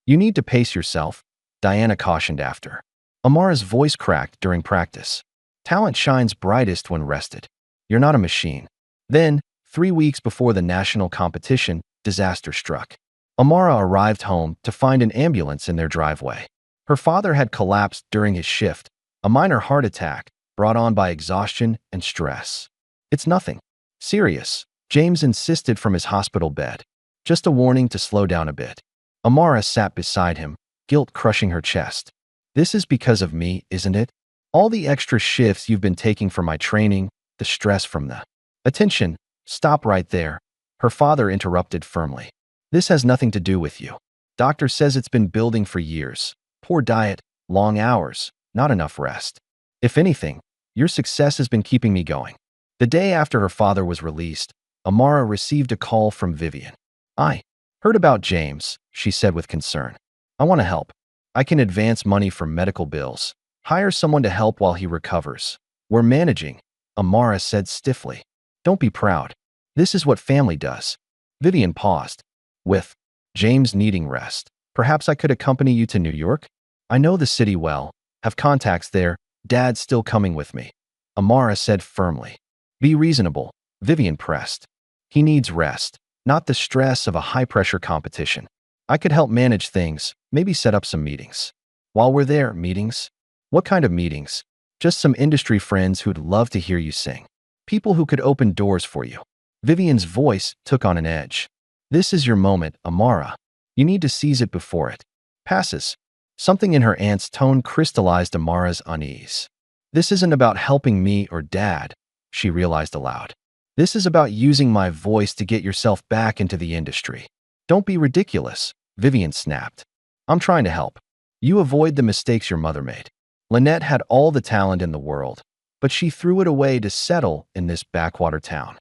You need to pace yourself, Diana cautioned after. Amara's voice cracked during practice. Talent shines brightest when rested. You're not a machine. Then, 3 weeks before the national competition, disaster struck. Amara arrived home to find an ambulance in their driveway. Her father had collapsed during his shift, a minor heart attack brought on by exhaustion and stress. It's nothing serious, James insisted from his hospital bed. Just a warning to slow down a bit. Amara sat beside him, guilt crushing her chest. This is because of me, isn't it? All the extra shifts you've been taking for my training, the stress from the attention. Stop right there, her father interrupted firmly. This has nothing to do with you. Doctor says it's been building for years. Poor diet, long hours, not enough rest. If anything, your success has been keeping me going. The day after her father was released, Amara received a call from Vivian. I heard about James, she said with concern. I want to help. I can advance money for medical bills. Hire someone to help while he recovers. We're managing, Amara said stiffly. Don't be proud. This is what family does. Vivian paused. With James needing rest, perhaps I could accompany you to New York? I know the city well, have contacts there, Dad's still coming with me. Amara said firmly. Be reasonable, Vivian pressed. He needs rest, not the stress of a high-pressure competition. I could help manage things, maybe set up some meetings. While we're there, meetings? What kind of meetings? Just some industry friends who'd love to hear you sing. People who could open doors for you. Vivian's voice took on an edge. This is your moment, Amara. You need to seize it before it passes. Something in her aunt's tone crystallized Amara's unease. This isn't about helping me or Dad, she realized aloud. This is about using my voice to get yourself back into the industry. Don't be ridiculous, Vivian snapped. I'm trying to help. You avoid the mistakes your mother made. Lynette had all the talent in the world, but she threw it away to settle in this backwater town.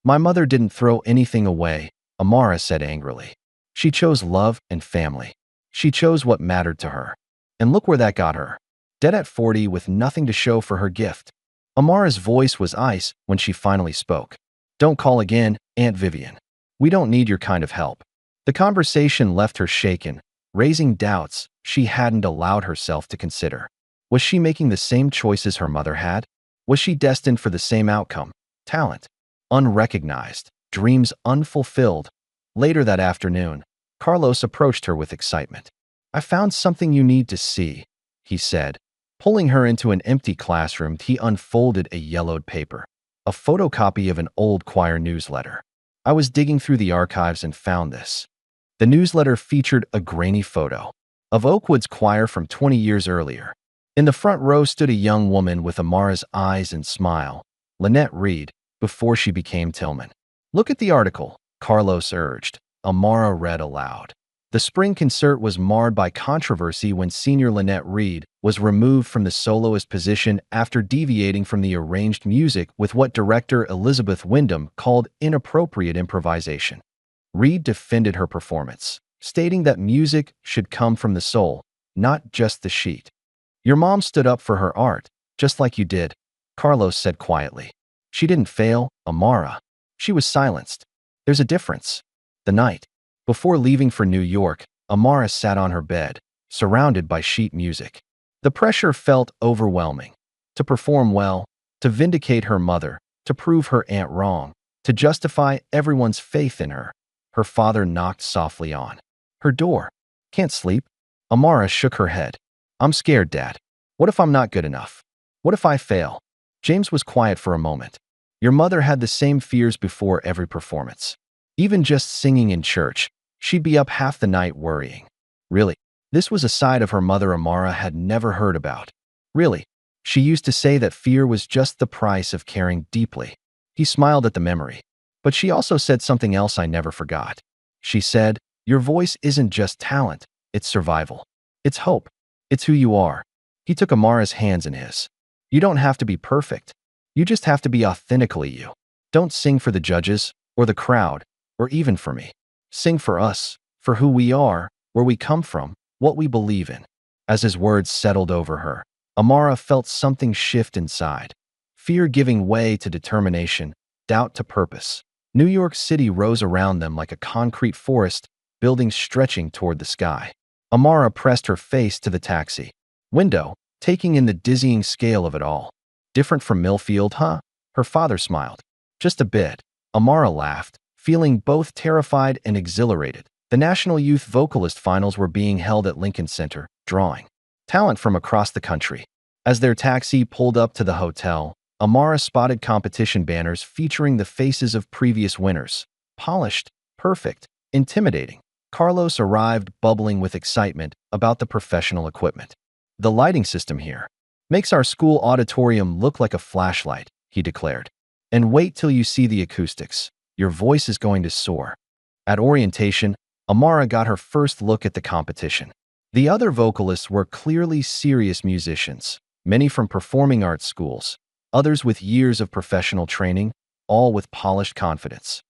My mother didn't throw anything away, Amara said angrily. She chose love and family. She chose what mattered to her. And look where that got her. Dead at 40 with nothing to show for her gift. Amara's voice was ice when she finally spoke. Don't call again, Aunt Vivian. We don't need your kind of help. The conversation left her shaken, raising doubts she hadn't allowed herself to consider. Was she making the same choices her mother had? Was she destined for the same outcome? Talent unrecognized, dreams unfulfilled. Later that afternoon, Carlos approached her with excitement. I found something you need to see, he said. Pulling her into an empty classroom, he unfolded a yellowed paper, a photocopy of an old choir newsletter. I was digging through the archives and found this. The newsletter featured a grainy photo of Oakwood's choir from 20 years earlier. In the front row stood a young woman with Amara's eyes and smile, Lynette Reed, before she became Tillman. Look at the article, Carlos urged. Amara read aloud. The spring concert was marred by controversy when senior Lynette Reed was removed from the soloist position after deviating from the arranged music with what director Elizabeth Wyndham called inappropriate improvisation. Reed defended her performance, stating that music should come from the soul, not just the sheet. Your mom stood up for her art, just like you did, Carlos said quietly. She didn't fail, Amara. She was silenced. There's a difference. The night before leaving for New York, Amara sat on her bed, surrounded by sheet music. The pressure felt overwhelming. To perform well, to vindicate her mother, to prove her aunt wrong, to justify everyone's faith in her. Her father knocked softly on her door. Can't sleep? Amara shook her head. I'm scared, Dad. What if I'm not good enough? What if I fail? James was quiet for a moment. Your mother had the same fears before every performance. Even just singing in church, she'd be up half the night worrying. Really? This was a side of her mother Amara had never heard about. Really? She used to say that fear was just the price of caring deeply. He smiled at the memory. But she also said something else I never forgot. She said, your voice isn't just talent, it's survival. It's hope. It's who you are. He took Amara's hands in his. You don't have to be perfect. You just have to be authentically you. Don't sing for the judges, or the crowd, or even for me. Sing for us, for who we are, where we come from, what we believe in. As his words settled over her, Amara felt something shift inside. Fear giving way to determination, doubt to purpose. New York City rose around them like a concrete forest, buildings stretching toward the sky. Amara pressed her face to the taxi window, taking in the dizzying scale of it all. Different from Millfield, huh? Her father smiled. Just a bit. Amara laughed, feeling both terrified and exhilarated. The National Youth Vocalist Finals were being held at Lincoln Center, drawing talent from across the country. As their taxi pulled up to the hotel, Amara spotted competition banners featuring the faces of previous winners. Polished, perfect, intimidating. Carlos arrived bubbling with excitement about the professional equipment. The lighting system here makes our school auditorium look like a flashlight, he declared. And wait till you see the acoustics. Your voice is going to soar. At orientation, Amara got her first look at the competition. The other vocalists were clearly serious musicians, many from performing arts schools, others with years of professional training, all with polished confidence.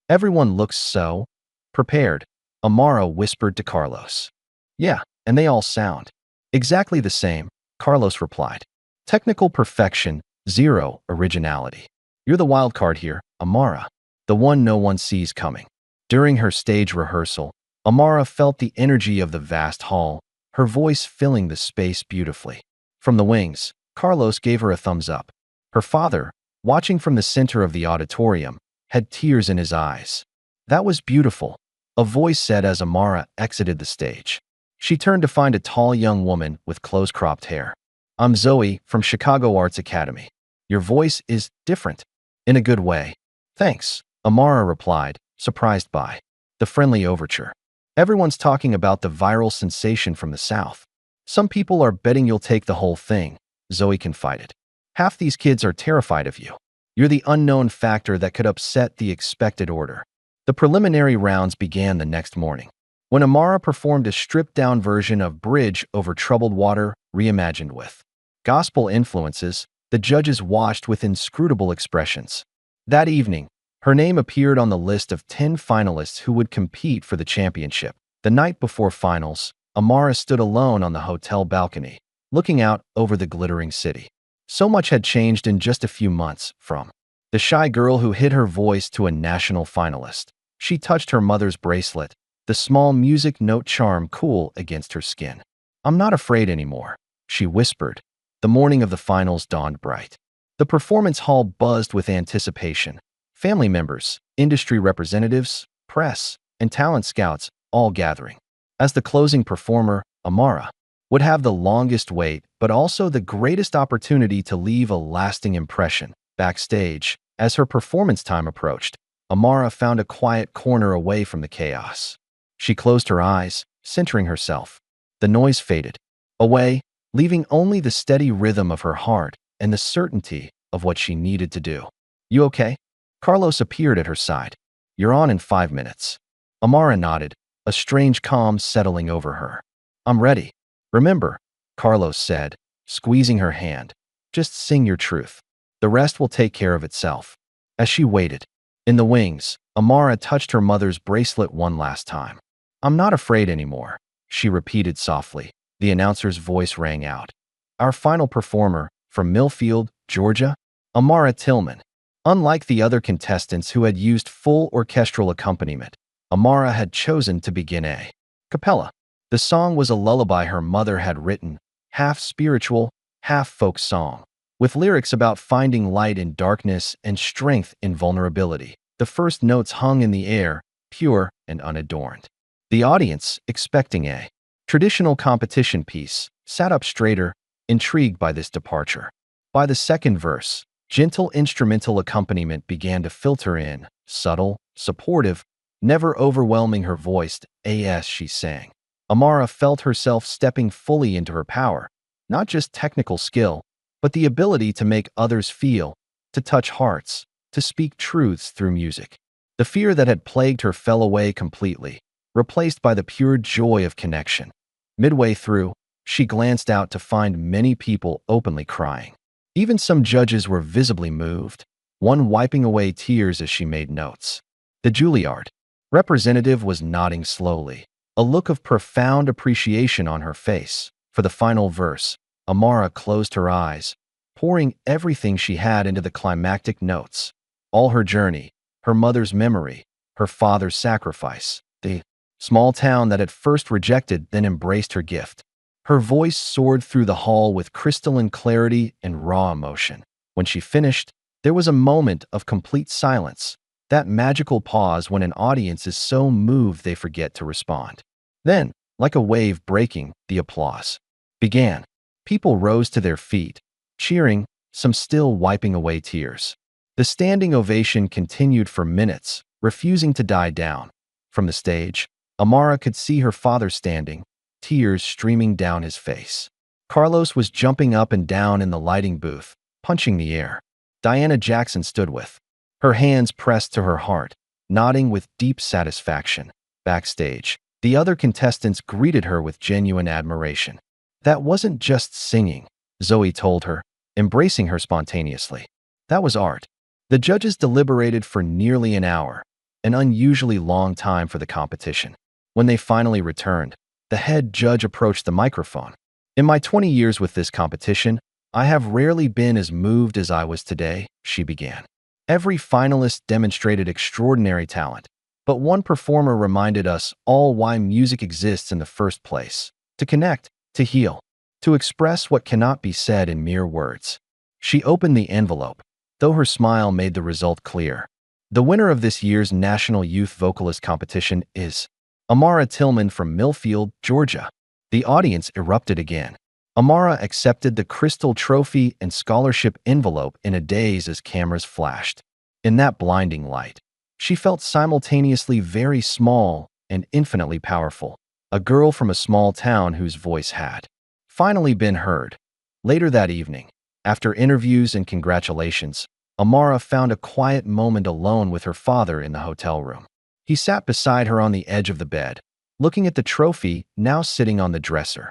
Everyone looks so prepared, Amara whispered to Carlos. Yeah, and they all sound exactly the same, Carlos replied. Technical perfection, zero originality. You're the wild card here, Amara, the one no one sees coming. During her stage rehearsal, Amara felt the energy of the vast hall, her voice filling the space beautifully. From the wings, Carlos gave her a thumbs up. Her father, watching from the center of the auditorium, had tears in his eyes. That was beautiful, a voice said as Amara exited the stage. She turned to find a tall young woman with close-cropped hair. I'm Zoe from Chicago Arts Academy. Your voice is different. In a good way. Thanks, Amara replied, surprised by the friendly overture. Everyone's talking about the viral sensation from the South. Some people are betting you'll take the whole thing, Zoe confided. Half these kids are terrified of you. You're the unknown factor that could upset the expected order. The preliminary rounds began the next morning, when Amara performed a stripped-down version of Bridge Over Troubled Water, reimagined with gospel influences. The judges watched with inscrutable expressions. That evening, her name appeared on the list of 10 finalists who would compete for the championship. The night before finals, Amara stood alone on the hotel balcony, looking out over the glittering city. So much had changed in just a few months, from the shy girl who hid her voice to a national finalist. She touched her mother's bracelet, the small music note charm cool against her skin. I'm not afraid anymore, she whispered. The morning of the finals dawned bright. The performance hall buzzed with anticipation. Family members, industry representatives, press, and talent scouts all gathering. As the closing performer, Amara would have the longest wait, but also the greatest opportunity to leave a lasting impression. Backstage, as her performance time approached, Amara found a quiet corner away from the chaos. She closed her eyes, centering herself. The noise faded away, leaving only the steady rhythm of her heart and the certainty of what she needed to do. You okay? Carlos appeared at her side. You're on in 5 minutes. Amara nodded, a strange calm settling over her. I'm ready. Remember, Carlos said, squeezing her hand. Just sing your truth. The rest will take care of itself. As she waited, in the wings, Amara touched her mother's bracelet one last time. I'm not afraid anymore, she repeated softly. The announcer's voice rang out. Our final performer, from Millfield, Georgia, Amara Tillman. Unlike the other contestants who had used full orchestral accompaniment, Amara had chosen to begin a cappella. The song was a lullaby her mother had written, half spiritual, half folk song, with lyrics about finding light in darkness and strength in vulnerability. The first notes hung in the air, pure and unadorned. The audience, expecting a traditional competition piece, sat up straighter, intrigued by this departure. By the second verse, gentle instrumental accompaniment began to filter in, subtle, supportive, never overwhelming her voice as she sang. Amara felt herself stepping fully into her power, not just technical skill, but the ability to make others feel, to touch hearts, to speak truths through music. The fear that had plagued her fell away completely, replaced by the pure joy of connection. Midway through, she glanced out to find many people openly crying. Even some judges were visibly moved, one wiping away tears as she made notes. The Juilliard representative was nodding slowly, a look of profound appreciation on her face. For the final verse, Amara closed her eyes, pouring everything she had into the climactic notes. All her journey, her mother's memory, her father's sacrifice, the small town that at first rejected then embraced her gift. Her voice soared through the hall with crystalline clarity and raw emotion. When she finished, there was a moment of complete silence, that magical pause when an audience is so moved they forget to respond. Then, like a wave breaking, the applause began. People rose to their feet, cheering, some still wiping away tears. The standing ovation continued for minutes, refusing to die down. From the stage, Amara could see her father standing, tears streaming down his face. Carlos was jumping up and down in the lighting booth, punching the air. Diana Jackson stood with her hands pressed to her heart, nodding with deep satisfaction. Backstage, the other contestants greeted her with genuine admiration. That wasn't just singing, Zoe told her, embracing her spontaneously. That was art. The judges deliberated for nearly an hour, an unusually long time for the competition. When they finally returned, the head judge approached the microphone. In my 20 years with this competition, I have rarely been as moved as I was today, she began. Every finalist demonstrated extraordinary talent, but one performer reminded us all why music exists in the first place: to connect, to heal, to express what cannot be said in mere words. She opened the envelope, though her smile made the result clear. The winner of this year's National Youth Vocalist Competition is Amara Tillman from Millfield, Georgia. The audience erupted again. Amara accepted the crystal trophy and scholarship envelope in a daze as cameras flashed. In that blinding light, she felt simultaneously very small and infinitely powerful, a girl from a small town whose voice had finally been heard. Later that evening, after interviews and congratulations, Amara found a quiet moment alone with her father in the hotel room. He sat beside her on the edge of the bed, looking at the trophy now sitting on the dresser.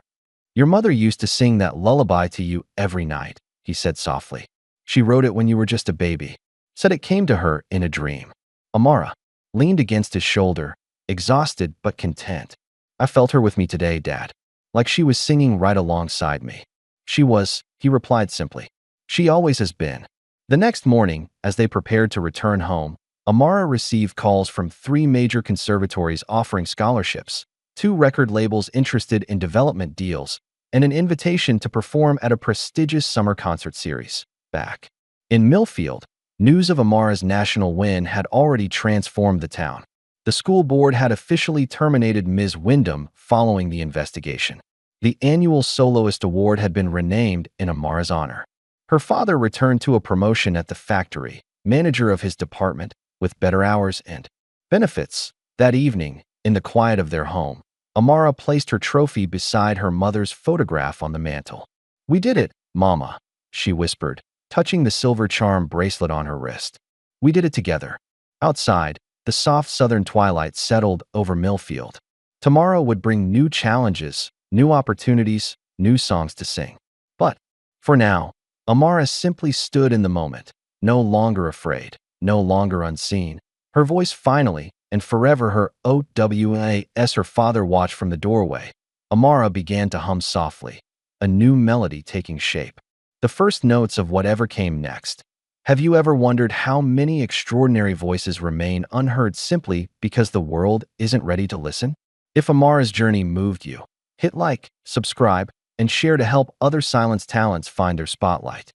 "Your mother used to sing that lullaby to you every night," he said softly. "She wrote it when you were just a baby. Said it came to her in a dream." Amara leaned against his shoulder, exhausted but content. "I felt her with me today, Dad. Like she was singing right alongside me." "She was," he replied simply. "She always has been." The next morning, as they prepared to return home, Amara received calls from 3 major conservatories offering scholarships, 2 record labels interested in development deals, and an invitation to perform at a prestigious summer concert series. Back in Millfield, news of Amara's national win had already transformed the town. The school board had officially terminated Ms. Wyndham following the investigation. The annual Soloist Award had been renamed in Amara's honor. Her father returned to a promotion at the factory, manager of his department, with better hours and benefits. That evening, in the quiet of their home, Amara placed her trophy beside her mother's photograph on the mantel. "We did it, Mama," she whispered, touching the silver charm bracelet on her wrist. "We did it together." Outside, the soft southern twilight settled over Millfield. Tomorrow would bring new challenges, new opportunities, new songs to sing. But, for now, Amara simply stood in the moment, no longer afraid, no longer unseen. Her voice finally, and forever her OWAS her father watched from the doorway. Amara began to hum softly, a new melody taking shape. The first notes of whatever came next. Have you ever wondered how many extraordinary voices remain unheard simply because the world isn't ready to listen? If Amara's journey moved you, hit like, subscribe, and share to help other silenced talents find their spotlight.